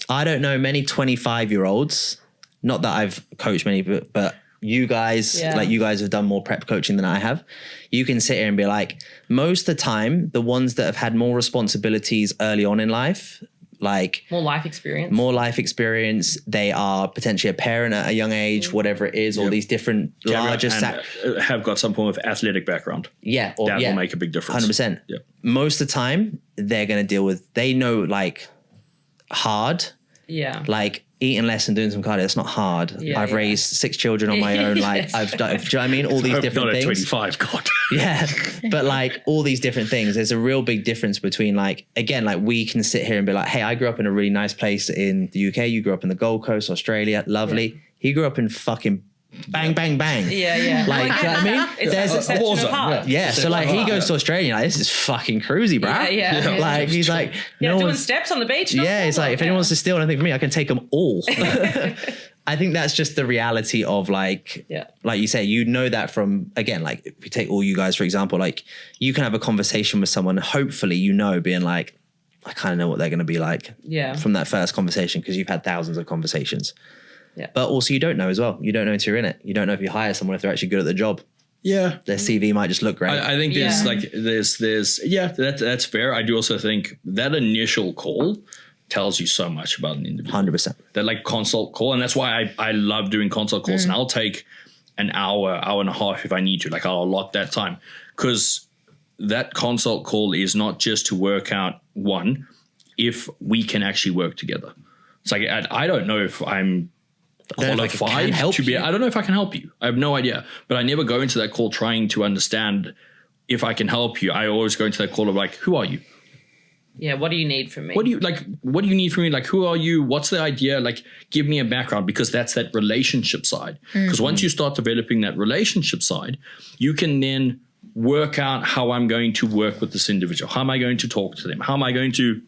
I don't know many 25-year-olds. Not that I've coached many, but you guys, like you guys have done more prep coaching than I have. You can sit here and be like, most of the time, the ones that have had more responsibilities early on in life, like more life experience, they are potentially a parent at a young age, whatever it is, all these different larger have got some form of athletic background. Yeah. That will make a big difference. 100%. Yeah. Most of the time, they're going to deal with, they know like hard. Yeah. Like eating less and doing some cardio, that's not hard. I've raised 6 children on my own. Like I've done, do you know what I mean? All these different things. 25, God. Yeah. But like all these different things, there's a real big difference between like, again, like we can sit here and be like, hey, I grew up in a really nice place in the UK. You grew up in the Gold Coast, Australia. Lovely. Yeah. He grew up in fucking bang, bang, bang. Yeah. Like, you know what I mean? It's a war zone. Yeah. So like he goes to Australia, like, this is fucking cruisy, bro. Yeah. Like he's like, doing steps on the beach. Yeah. It's like, if anyone wants to steal anything from me, I can take them all. I think that's just the reality of like you say, that from, again, like if you take all you guys, for example, like you can have a conversation with someone, hopefully, being like, I kind of know what they're going to be like from that first conversation, because you've had thousands of conversations. Yeah. But also you don't know as well. You don't know until you're in it. You don't know if you hire someone if they're actually good at the job. Yeah. Their CV might just look great. I think that's fair. I do also think that initial call tells you so much about an individual. 100%. That like consult call. And that's why I love doing consult calls. And I'll take an hour and a half if I need to. Like I'll allot that time. Because that consult call is not just to work out if we can actually work together. It's like, I don't know if I'm qualified to be. I don't know if I can help you. I have no idea. But I never go into that call trying to understand if I can help you. I always go into that call of like, who are you? Yeah, what do you need from me? What do you need from me? Like, who are you? What's the idea? Like, give me a background, because that's that relationship side. Because once you start developing that relationship side, you can then work out how I'm going to work with this individual. How am I going to talk to them? How am I going to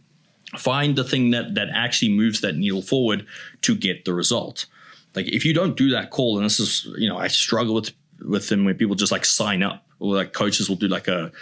find the thing that actually moves that needle forward to get the result? Like, if you don't do that call, and this is, I struggle with them when people just like sign up, or like coaches will do like a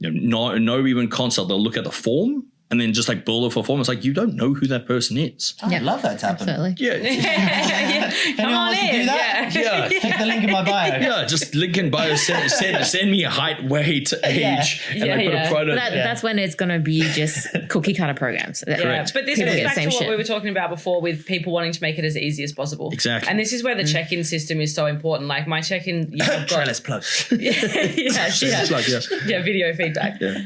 no even consult. They'll look at the form and then just like build a form. It's like, you don't know who that person is. I love that to happen. Absolutely. Yeah. Come on wants to in. do that? Yeah. Click the link in my bio. Yeah, just link in bio. Send me a height, weight, age, and like put a photo. That's when it's going to be just cookie cutter programs. Yeah, but this goes back to what shit. we were talking about before with people wanting to make it as easy as possible. Exactly. And this is where the check-in system is so important. Like my check-in, you have got Let's plug. video feedback. Yeah.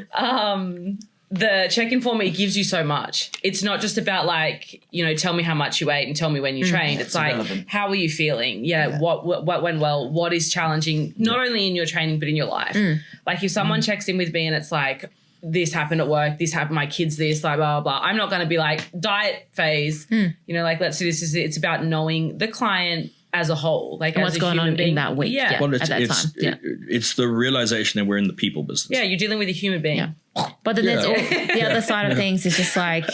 The check-in form, it gives you so much. It's not just about like, tell me how much you ate and tell me when you trained. It's like, irrelevant. how are you feeling? Yeah. What went well? What is challenging, not only in your training, but in your life? Like if someone checks in with me and it's like, this happened at work, this happened, my kids, this, like, blah, blah, blah. I'm not going to be like, diet phase, like, let's do this. It's about knowing the client as a whole, like, And as what's a going human on being. in that week. Yeah. Well, at that time. It's the realization that we're in the people business. Yeah, you're dealing with a human being. Yeah. But then there's all the other side of things. Is just like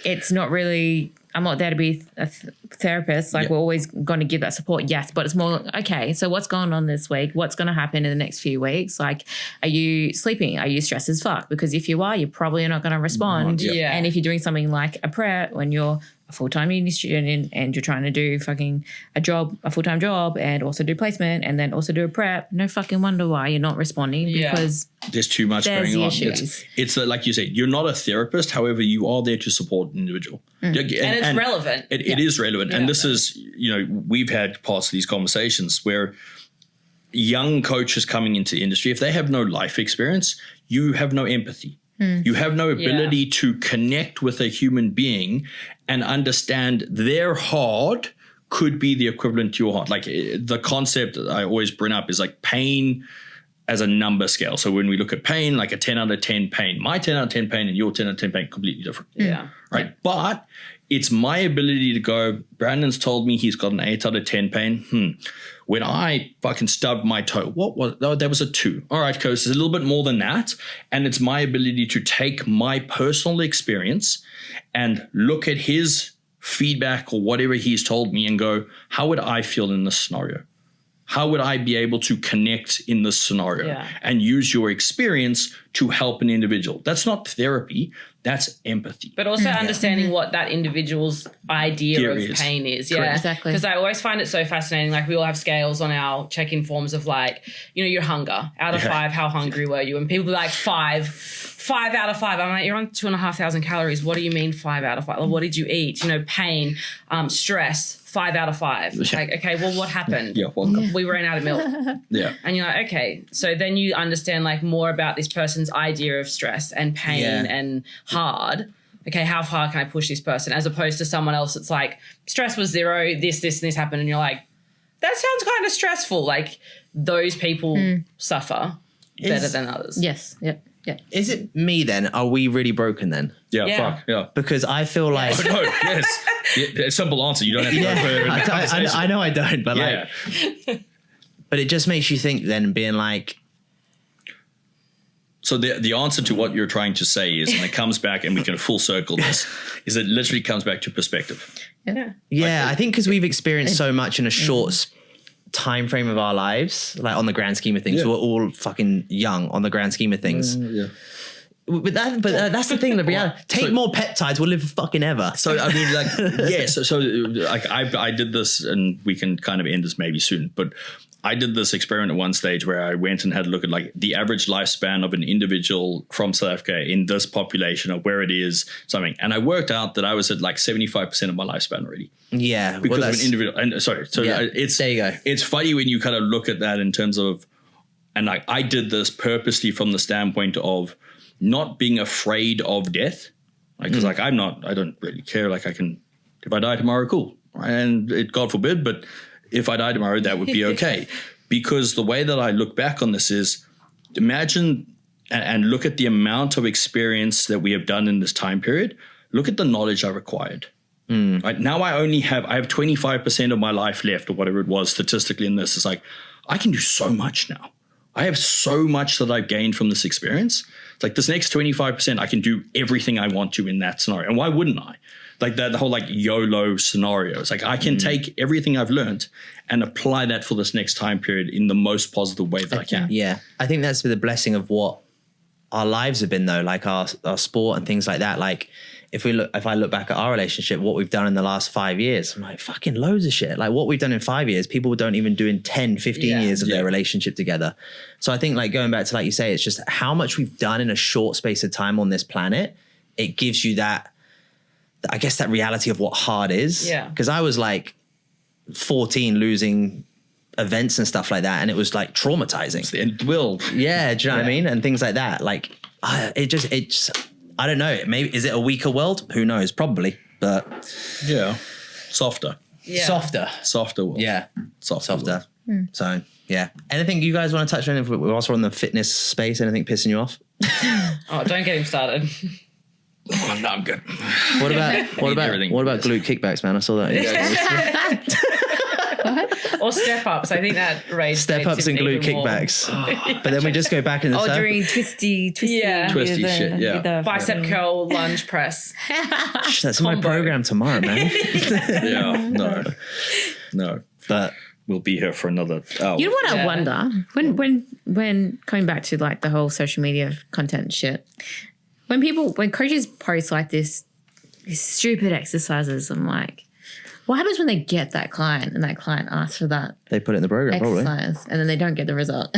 it's not really. I'm not there to be a therapist. Like we're always going to give that support, yes. But it's more okay. So what's going on this week? What's going to happen in the next few weeks? Like, are you sleeping? Are you stressed as fuck? Because if you are, you're probably not going to respond. Yeah. And if you're doing something like a prep when you're a full-time uni student and you're trying to do fucking a full-time job and also do placement and then also do a prep, no fucking wonder why you're not responding because there's too much there's going on. Issues. It's like you said, you're not a therapist. However, you are there to support an individual. And it's relevant. It is relevant. And this is, we've had parts of these conversations where young coaches coming into industry, if they have no life experience, you have no empathy. You have no ability to connect with a human being and understand their heart could be the equivalent to your heart. Like the concept that I always bring up is like pain as a number scale. So when we look at pain, like a 10 out of 10 pain, my 10 out of 10 pain and your 10 out of 10 pain, completely different. Yeah. Right. But it's my ability to go, Brandon's told me he's got an 8 out of 10 pain. When I fucking stubbed my toe, that was a 2. All right, coach, it's a little bit more than that. And it's my ability to take my personal experience and look at his feedback or whatever he's told me and go, how would I feel in this scenario? How would I be able to connect in this scenario and use your experience to help an individual? That's not therapy. That's empathy. But also understanding what that individual's idea of pain is. Yeah, exactly. Because I always find it so fascinating. Like we all have scales on our check-in forms of like, your hunger. Out of 5, how hungry were you? And people be like 5 out of 5. I'm like, you're on 2,500 calories. What do you mean 5 out of 5? Like, what did you eat? Pain, stress. 5 out of 5. Like, okay, well, what happened? Yeah, welcome. We ran out of milk. Yeah. And you're like, okay. So then you understand like more about this person's idea of stress and pain and hard. Okay, how far can I push this person? As opposed to someone else that's like, stress was 0, this, and this happened. And you're like, that sounds kind of stressful. Like those people suffer better than others. Yes. Yep. Yeah. Is it me then? Are we really broken then? Yeah. Fuck. Yeah. Because I feel like No, yes. A simple answer. You don't have to go for a conversation. I know I don't, but but it just makes you think then being like. So the answer to what you're trying to say is, and it comes back, and we can full circle this, is it literally comes back to perspective. Yeah, I think because we've experienced so much in a short time frame of our lives, like on the grand scheme of things, we're all fucking young on the grand scheme of things. But that's the thing. The reality. Take more peptides. We'll live fucking ever. So I mean, like, yeah. So like, I did this, and we can kind of end this maybe soon. But I did this experiment at one stage where I went and had a look at like the average lifespan of an individual from South Africa in this population, or where it is, something. And I worked out that I was at like 75% of my lifespan already. Yeah, because of an individual. And sorry, so it's there you go. It's funny when you kind of look at that in terms of, and like I did this purposely from the standpoint of not being afraid of death, like because like I don't really care. Like if I die tomorrow, cool, and God forbid, but if I die tomorrow, that would be okay. Because the way that I look back on this is, imagine and look at the amount of experience that we have done in this time period. Look at the knowledge I've acquired. Right now, I have 25% of my life left, or whatever it was statistically in this. It's like, I can do so much now. I have so much that I've gained from this experience. It's like this next 25%, I can do everything I want to in that scenario. And why wouldn't I? Like the whole like YOLO scenario. It's like I can take everything I've learned and apply that for this next time period in the most positive way that I can. Yeah. I think that's the blessing of what our lives have been though, like our sport and things like that. Like if I look back at our relationship, what we've done in the last 5 years, I'm like fucking loads of shit. Like what we've done in 5 years, people don't even do in 10, 15 years of their relationship together. So I think like going back to, like you say, it's just how much we've done in a short space of time on this planet. It gives you that, I guess, that reality of what hard is. Yeah. Because I was like 14 losing events and stuff like that. And it was like traumatizing. It's the end of the world. Yeah. Do you know what I mean? And things like that. Like it just, I don't know. Maybe, is it a weaker world? Who knows? Probably. But yeah. Softer. Yeah. Softer world. Yeah. Softer. So yeah. Anything you guys want to touch on if we're also on the fitness space? Anything pissing you off? Oh, don't get him started. Oh, no, I'm good. What about glute kickbacks, man? I saw that. Or step ups. I think that raised Step ups and glute kickbacks. But then we just go back in the circle. During twisty Twisty shit, yeah. Bicep curl, lunge press. That's in my program tomorrow, man. Yeah, no. But we'll be here for another hour. You know what I wonder? When coming back to like the whole social media content shit, when coaches post like these stupid exercises, I'm like, what happens when they get that client and that client asks for that they put it in the program exercise probably, and then they don't get the result?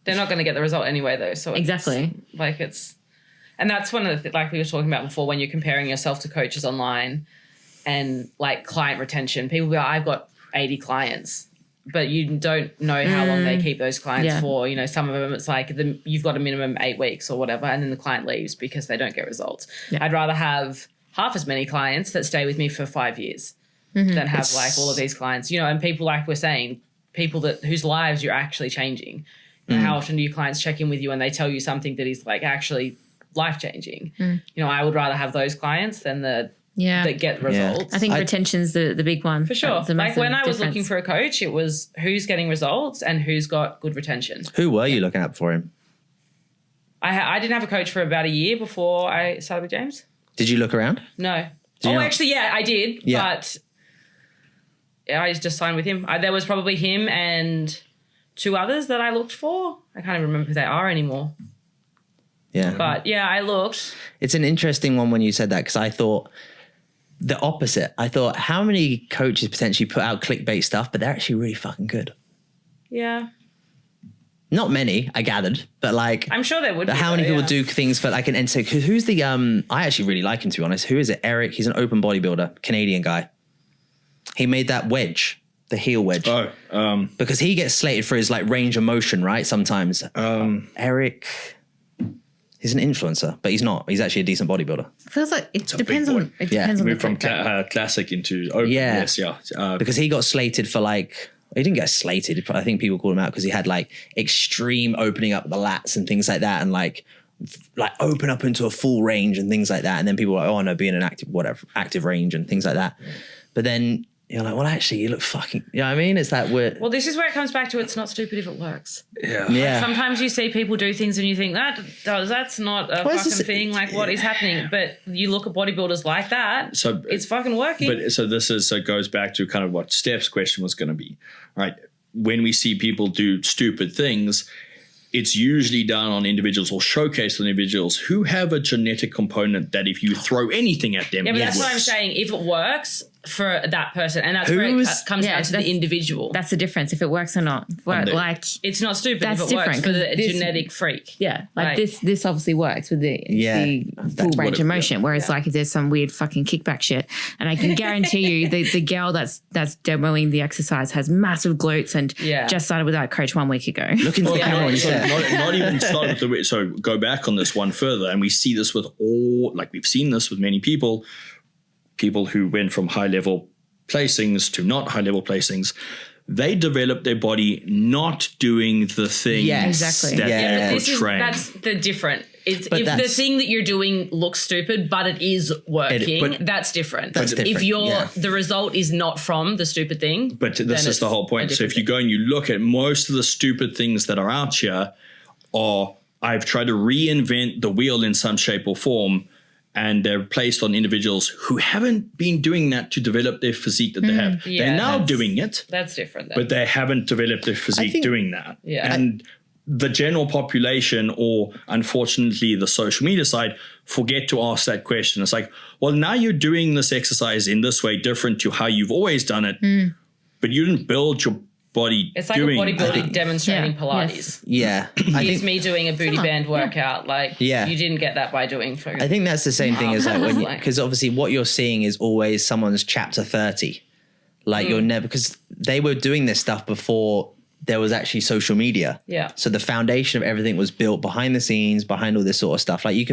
They're not going to get the result anyway, though. So exactly, and that's one of the like we were talking about before, when you're comparing yourself to coaches online and like client retention. People be like, I've got 80 clients. But you don't know how long they keep those clients for. You know, some of them it's like you've got a minimum 8 weeks or whatever, and then the client leaves because they don't get results. Yeah. I'd rather have half as many clients that stay with me for 5 years than have like all of these clients. You know, and people, like we're saying, people whose lives you're actually changing. You know, how often do your clients check in with you and they tell you something that is like actually life changing? You know, I would rather have those clients than that get results. I think retention's the big one. For sure. Like when I was looking for a coach, it was who's getting results and who's got good retention. Who were you looking at for him? I didn't have a coach for about a year before I started with James. Did you look around? No. Actually, yeah, I did. Yeah. But I just signed with him. There was probably him and 2 others that I looked for. I can't even remember who they are anymore. Yeah. But yeah, I looked. It's an interesting one when you said that, because I thought the opposite. I thought, how many coaches potentially put out clickbait stuff, but they're actually really fucking good? Yeah. Not many, I gathered, but like, I'm sure there would be. How many people do things for like an NSA? Who's the, I actually really like him, to be honest. Who is it? Eric. He's an open bodybuilder, Canadian guy. He made that wedge, the heel wedge. Because he gets slated for his like range of motion, right? Sometimes. Eric. He's an influencer, but he's not. He's actually a decent bodybuilder. Feels like it depends on. It depends on. Moved from classic into open. Yes, because he got slated for like. He didn't get slated. I think people called him out because he had like extreme opening up the lats and things like that, and like open up into a full range and things like that. And then people were like, oh no, be in an active range and things like that. But then you're like, well, actually, you look fucking. You know what I mean? It's that weird. Well, this is where it comes back to it's not stupid if it works. Yeah. Like sometimes you see people do things and you think that's not a fucking thing. Like what is happening? But you look at bodybuilders like that. So it's fucking working. But so goes back to kind of what Steph's question was going to be, right? When we see people do stupid things, it's usually done on individuals or showcased on individuals who have a genetic component that if you throw anything at them, Yeah, but it that's what I'm works. saying. If it works for that person, and that's where it comes down to the individual. That's the difference, if it works or not. Like, it's not stupid That's if it works different, for 'cause the this- genetic freak. yeah, Like- this obviously works with the full range of motion. Whereas like if there's some weird fucking kickback shit, and I can guarantee you the girl that's demoing the exercise has massive glutes and just started with that coach 1 week ago. Look into the camera and So say, not even start with the so go back on this one further, and we see this with we've seen this with many people who went from high level placings to not high level placings. They develop their body not doing the things Exactly. that Yeah. they This were is, trained. that's the different. If that's- the thing that you're doing looks stupid, but it is working, that's different. That's different, If the result is not from the stupid thing, But then this is it's the whole point. a So if you different go and you look at most of the stupid things that are out here are I've tried to reinvent the wheel in some shape or form, and they're placed on individuals who haven't been doing that to develop their physique that they have. Yeah, they're now that's- doing it, that's different. Then. but they haven't developed their physique think- doing that. Yeah. And the general population, or unfortunately the social media side, forget to ask that question. It's like, well, now you're doing this exercise in this way different to how you've always done it, but you didn't build your body it's like doing a bodybuilding that. demonstrating Yeah, Pilates. yes. yeah, I It's think me doing a booty band workout. Like, Yeah. you didn't get that by doing. I think that's the same thing as like when Like- because obviously what you're seeing is always someone's chapter 30. Like you're never, because they were doing this stuff before there was actually social media. Yeah. So the foundation of everything was built behind the scenes, behind all this sort of stuff. Like you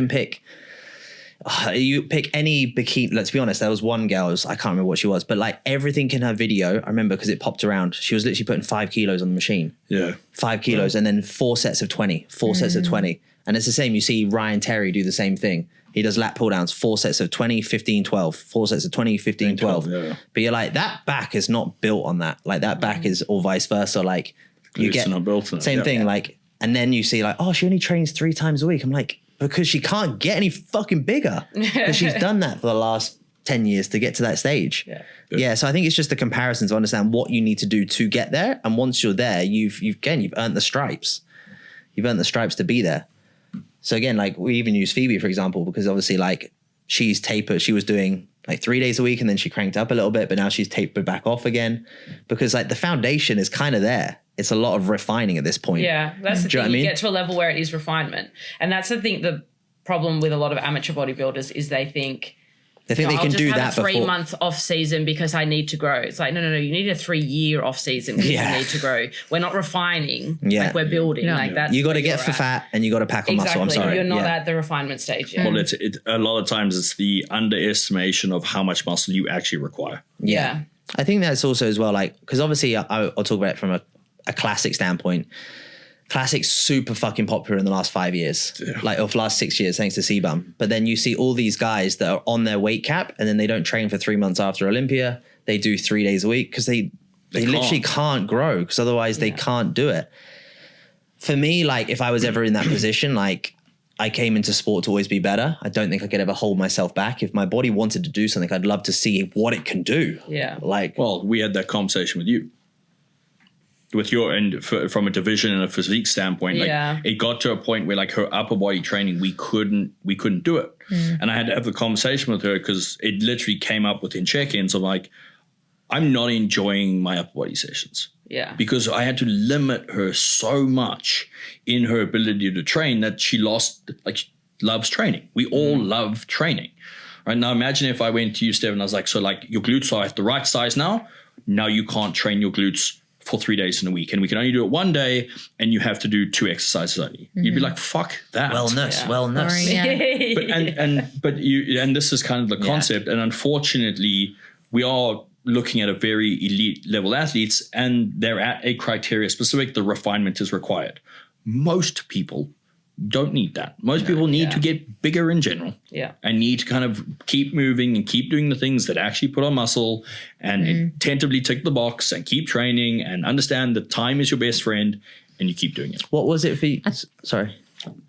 pick any bikini. Let's be honest, there was one girl, I can't remember what she was, but like everything in her video, I remember because it popped around. She was literally putting 5 kilos on the machine. Yeah. 5 kilos and then 4 sets of 20, 4 sets of 20. And it's the same. You see Ryan Terry do the same thing. He does lat pull downs, 4 sets of 20, 15, 12, 4 sets of 20, 15, 12. Yeah. But you're like, that back is not built on that. Like that back is, or vice versa. Like you Glutes get are not built on it. same Yeah. thing. Like, and then you see like, oh, she only trains 3 times a week. I'm like, because she can't get any fucking bigger because she's done that for the last 10 years to get to that stage. Yeah. So I think it's just the comparison to understand what you need to do to get there. And once you're there, you've earned the stripes. You've earned the stripes to be there. So again, like we even use Phoebe, for example, because obviously like she's tapered. She was doing like 3 days a week and then she cranked up a little bit, but now she's tapered back off again because like the foundation is kind of there. It's a lot of refining at this point. Yeah, that's the Do you know thing. what I You mean? get to a level where it is refinement. And that's the thing, the problem with a lot of amateur bodybuilders is they think, They think they I'll can just do have that a before. 3-month off season because I need to grow. It's like, no. You need a 3-year off season because Yeah. you need to grow. We're not refining. Yeah. Like we're building. No. Like that's You got to where get you're for at. fat and you got to pack on Exactly. muscle. I'm sorry. You're not Yeah. at the refinement stage yet. Well, a lot of times it's the underestimation of how much muscle you actually require. Yeah. I think that's also as well, like, because obviously I'll talk about it from a classic standpoint. Classic's super fucking popular in the last 5 years, like of last 6 years, thanks to CBUM. But then you see all these guys that are on their weight cap and then they don't train for 3 months after Olympia. They do 3 days a week because they literally can't grow because otherwise they can't do it. For me, like if I was ever in that position, like I came into sport to always be better. I don't think I could ever hold myself back. If my body wanted to do something, I'd love to see what it can do. Yeah. Like, Well, we had that conversation with you. With your and from a division and a physique standpoint, like Yeah. it got to a point where like her upper body training, we couldn't do it. And I had to have the conversation with her because it literally came up within check-ins of like, I'm not enjoying my upper body sessions. Yeah. Because I had to limit her so much in her ability to train that she lost, like she loves training. We all love training. Right now, imagine if I went to you, Steph, and I was like, so like your glutes are at the right size now. Now you can't train your glutes for 3 days in a week. And we can only do it 1 day and you have to do 2 exercises only. You'd be like, fuck that. wellness. Yeah. But this is kind of the concept. And unfortunately, we are looking at a very elite level athletes and they're at a criteria specific. The refinement is required. Most people don't need that. Most people need to get bigger in general. Yeah. And need to kind of keep moving and keep doing the things that actually put on muscle and attentively tick the box and keep training and understand that time is your best friend and you keep doing it. What was it for you? Sorry,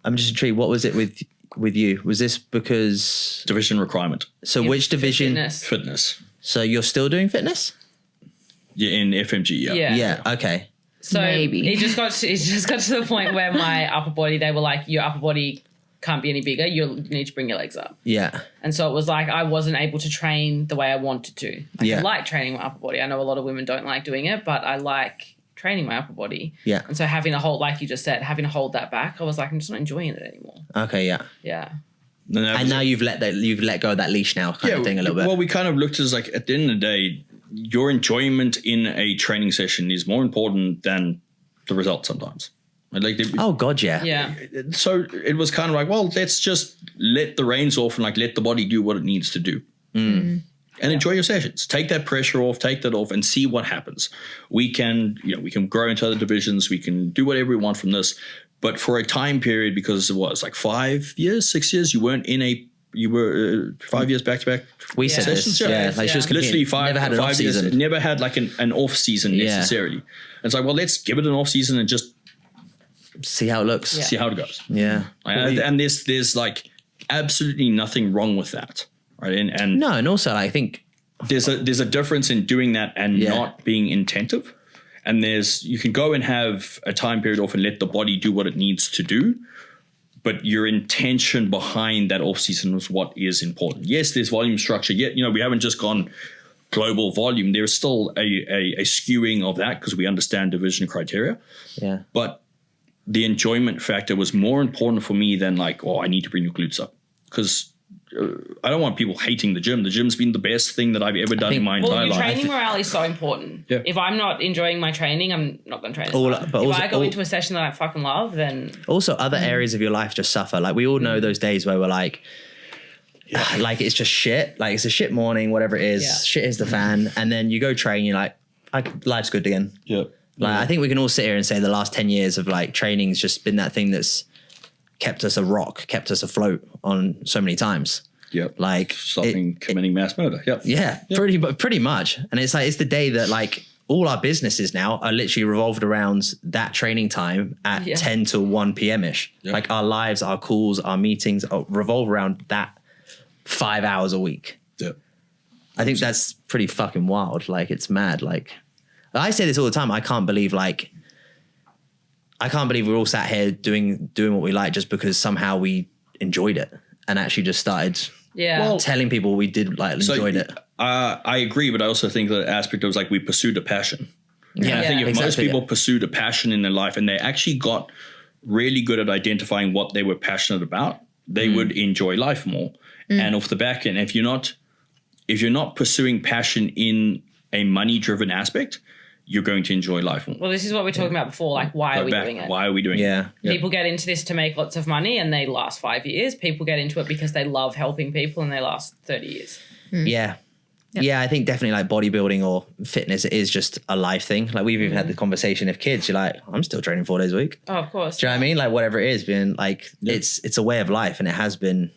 I'm just intrigued. What was it with you? Was this because? Division requirement. So which division? Fitness. So you're still doing fitness? Yeah, in FMG, yeah. Yeah. Yeah. Okay. So Maybe. it just got to the point where my upper body, they were like, your upper body can't be any bigger. You need to bring your legs up. Yeah. And so it was like I wasn't able to train the way I wanted to. I like training my upper body. I know a lot of women don't like doing it, but I like training my upper body. Yeah. And so having to hold, like you just said, having to hold that back, I was like, I'm just not enjoying it anymore. Okay, yeah. Yeah. And now you've let go of that leash now kind of thing a little bit. Well, we kind of looked as like at the end of the day, your enjoyment in a training session is more important than the result sometimes. Oh God, yeah. Yeah. So it was kind of like, well, let's just let the reins off and like let the body do what it needs to do. And enjoy your sessions. Take that pressure off, take that off and see what happens. We can grow into other divisions. We can do whatever we want from this. But for a time period, because it was like 5 years, 6 years, you were 5 years back to back. We said sessions, this. Like just literally never had an off season. Never had like an off season necessarily. And it's like, well, let's give it an off season and just see how it looks. See how it goes. Yeah. And there's like absolutely nothing wrong with that. Right. And also I think there's a difference in doing that and not being intentive. And you can go and have a time period off and let the body do what it needs to do. But your intention behind that off season is what is important. Yes, there's volume structure. Yet, we haven't just gone global volume. There's still a skewing of that because we understand division criteria. Yeah. But the enjoyment factor was more important for me than like, I need to bring your glutes up. Because I don't want people hating the gym. The gym's been the best thing that I've ever done in my entire life. Training morale is so important. Yeah. If I'm not enjoying my training, I'm not going to train as hard. If I go into a session that I fucking love, then... Also, other areas of your life just suffer. Like, we all know those days where we're like, it's just shit. Like, it's a shit morning, whatever it is. Yeah. Shit is the fan. And then you go train, you're like, life's good again. Yeah. Like, I think we can all sit here and say the last 10 years of, like, training's just been that thing that's kept us kept us afloat on so many times. Yep. Like stopping committing mass murder. Yep. Yeah. Yep. Pretty much. And it's like, it's the day that like all our businesses now are literally revolved around that training time at 10 to 1 p.m. ish. Yep. Like our lives, our calls, our meetings revolve around that 5 hours a week. Yep. I think that's pretty fucking wild. Like it's mad. Like I say this all the time. I can't believe we're all sat here doing what we like just because somehow we enjoyed it and actually just started telling people we did enjoyed it. I agree, but I also think that aspect of like we pursued a passion. Yeah, I think if most people pursued a passion in their life and they actually got really good at identifying what they were passionate about, they would enjoy life more. And off the back end, if you're not pursuing passion in a money-driven aspect, you're going to enjoy life more. Well, this is what we were talking about before. Like, why are we doing it? Why are we doing it? People get into this to make lots of money and they last 5 years. People get into it because they love helping people and they last 30 years. Yeah. Yep. Yeah, I think definitely like bodybuilding or fitness is just a life thing. Like we've even had the conversation of kids. You're like, I'm still training 4 days a week. Oh, of course. Do you know what I mean? Like whatever it is, being like it's a way of life and it has been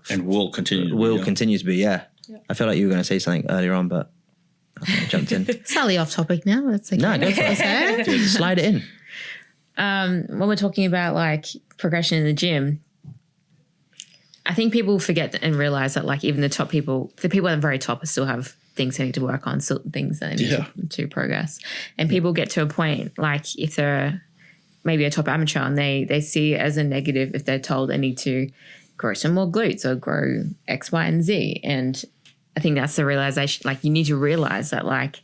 and will continue to be. Yeah. I feel like you were going to say something earlier on, but I jumped in. Slightly off topic now. That's okay. No, go for it. Dude, slide it in. When we're talking about like progression in the gym, I think people forget and realize that like even the people at the very top still have things they need to work on, still things they need to progress. And people get to a point like if they're maybe a top amateur and they see it as a negative if they're told they need to grow some more glutes or grow X, Y, and Z. And I think that's the realization. Like you need to realize that like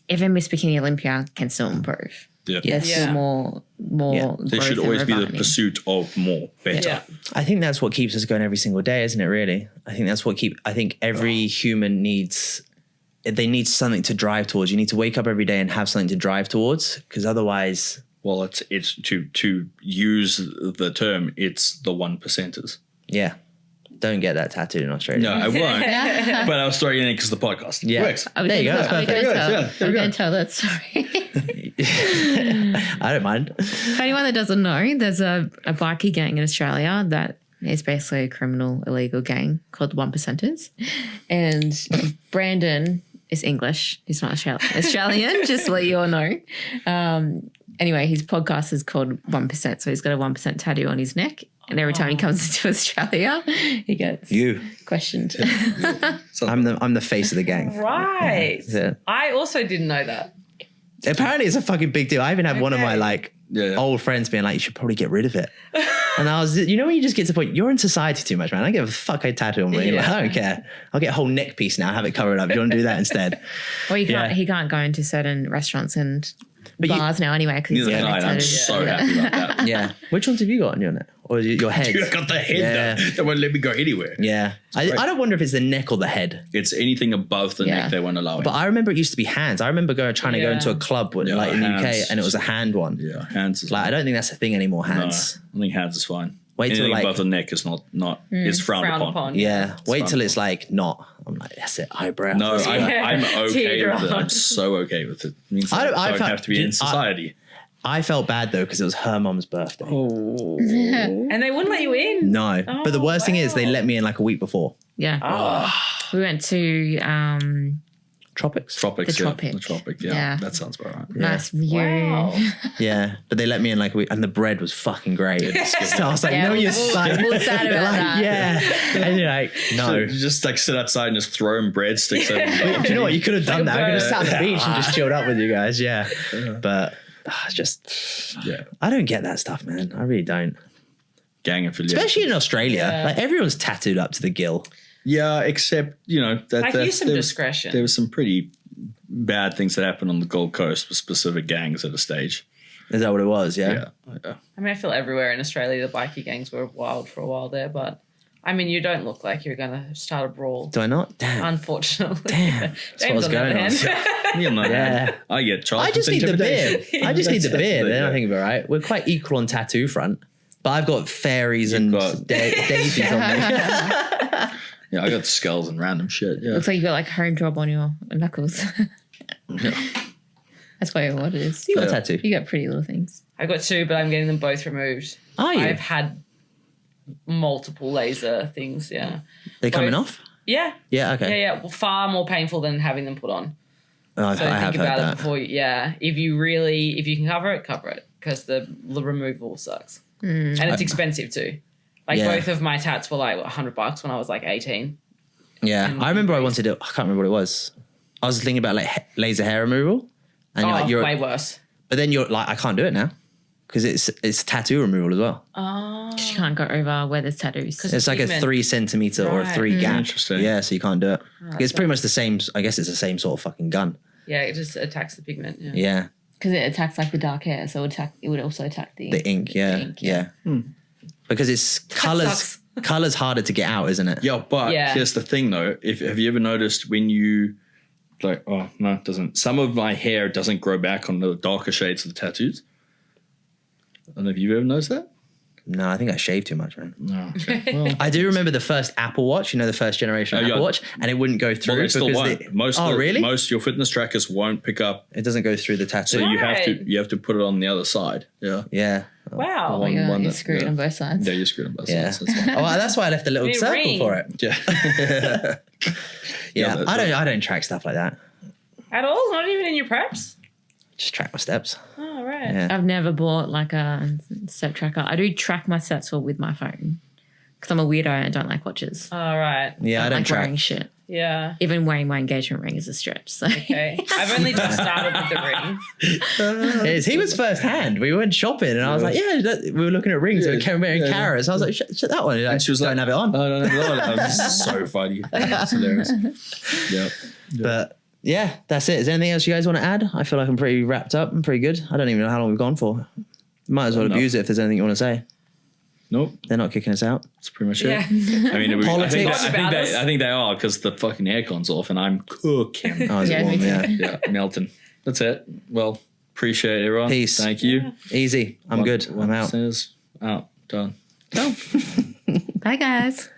even Miss Bikini Olympia can still improve. Yeah. There's still more. There should always be the pursuit of more, better. Yeah. I think that's what keeps us going every single day, isn't it? Really, I think that's what I think every human needs. They need something to drive towards. You need to wake up every day and have something to drive towards, because otherwise, well, it's to use the term. It's the 1%ers. Yeah. Don't get that tattooed in Australia. No, I won't. But I was throwing it in because the podcast. Yeah. Works. There you go. That's perfect. I'm going to tell that story. I don't mind. For anyone that doesn't know, there's a bikie gang in Australia that is basically a criminal, illegal gang called the 1%ers. And Brandon is English. He's not Australian, just to let you all know. Anyway, his podcast is called 1%. So he's got a 1% tattoo on his neck. And every time he comes into Australia, he gets questioned. So I'm the face of the gang. Right. Yeah. I also didn't know that. Apparently, it's a fucking big deal. I even had one of my like old friends being like, "You should probably get rid of it." And I was, you know, when you just get to the point, you're in society too much, man. I don't give a fuck a tattoo on me. Like, I don't care. I'll get a whole neck piece now, have it covered up. You want to do that instead? Well, he can't go into certain restaurants and bars now anyway. Because he's I'm so happy about that. Yeah. Which ones have you got on your neck? Or your head? Dude, I got the head though. They won't let me go anywhere. Yeah. I don't wonder if it's the neck or the head. It's anything above the neck they won't allow it. But I remember it used to be hands. I remember trying to go into a club like in the UK and it was a hand one. Yeah, hands is like I don't think that's a thing anymore, hands. No, I think hands is fine. Wait till anything like above the neck is not is frowned upon. Yeah. Wait till it's like not. I'm like, that's it, eyebrow. No, I'm okay with it. I'm so okay with it. It means I don't have to be in society. I felt bad though because it was her mum's birthday. Oh. And they wouldn't let you in? No. But the worst thing is they let me in like a week before. Yeah. Oh. We went to Tropics. The Tropic. The Tropic, yeah. That sounds about right. Nice view. Wow. Yeah. But they let me in like a week and the bread was fucking great. So I was like, no, you're sad about that. Yeah. And you're like, no. So you just like sit outside and just throw in breadsticks. Do you know what? You could have done that. I could have sat on the beach and just chilled up with you guys. Yeah. But just, I don't get that stuff, man. I really don't. Gang affiliation. Especially in Australia. Yeah. Like everyone's tattooed up to the gill. Yeah, except, you know, I use some discretion. There was some pretty bad things that happened on the Gold Coast with specific gangs at a stage. Is that what it was? Yeah. I mean, I feel everywhere in Australia the bikie gangs were wild for a while there, but I mean, you don't look like you're going to start a brawl. Do I not? Damn. Unfortunately. Damn. That's what was going on. Yeah. I get charged. I just need the beard. I just need the beard. Then I think we're right. We're quite equal on tattoo front, but I've got fairies and daisies on me. Yeah, I got skulls and random shit. Yeah. Looks like you got like a home job on your knuckles. That's probably what it is. You got a tattoo. You got pretty little things. I got 2, but I'm getting them both removed. Are you? I've had multiple laser things. Yeah. They're coming off? Yeah. Yeah. Okay. Yeah. Well, far more painful than having them put on. Oh, so I have think heard about that. it before. If you can cover it, because the removal sucks and it's expensive too. Like both of my tats were like $100 when I was like 18. Yeah, I remember I wanted to. I can't remember what it was. I was thinking about like laser hair removal, and you're way worse. But then you're like, I can't do it now because it's tattoo removal as well. Oh, you can't go over where there's tattoos. It's like a 3 centimeter or a 3 gap. Interesting. Yeah, so you can't do it. It's pretty much the same. I guess it's the same sort of fucking gun. Yeah, it just attacks the pigment. Yeah. Because it attacks like the dark hair, so it would also attack the ink. Yeah. Because it's color's harder to get out, isn't it? Yeah, but here's the thing though. Have you ever noticed when you like, oh no, it doesn't. Some of my hair doesn't grow back on the darker shades of the tattoos. I don't know if you've ever noticed that. No, I think I shaved too much, man. No, okay. Well, I do remember the first Apple Watch, the first generation Apple Watch, and it wouldn't go through. Well, they still won't. Really? Most your fitness trackers won't pick up. It doesn't go through the tattoo. So you have to put it on the other side. Yeah. Yeah. Wow. You're screwed on both sides. Yeah, you're screwed on both sides. That's why I left a little circle ring. for it. Yeah. I don't track stuff like that. At all? Not even in your preps? Just track my steps. Oh, right. Yeah. I've never bought like a step tracker. I do track my steps with my phone because I'm a weirdo and I don't like watches. Oh, right. Yeah, I don't like track. wearing shit. Yeah. Even wearing my engagement ring is a stretch. So. Okay. I've only just started with the ring. He was first hand. We went shopping and I was like, we were looking at rings with wearing carrots. I was like, shut that one. And she was like, don't have it on. I don't have it on. That was so funny. That's hilarious. Yep. But yeah, that's it. Is there anything else you guys want to add? I feel like I'm pretty wrapped up. I'm pretty good. I don't even know how long we've gone for. Might as well abuse it if there's anything you want to say. Nope. They're not kicking us out. That's pretty much it. Yeah. I mean, I think they are because the fucking aircon's off and I'm cooking. Oh, is it warm? Yeah, melting. That's it. Well, appreciate it, everyone. Peace. Thank you. Easy. I'm good. I'm out. Out. Done. Bye, guys.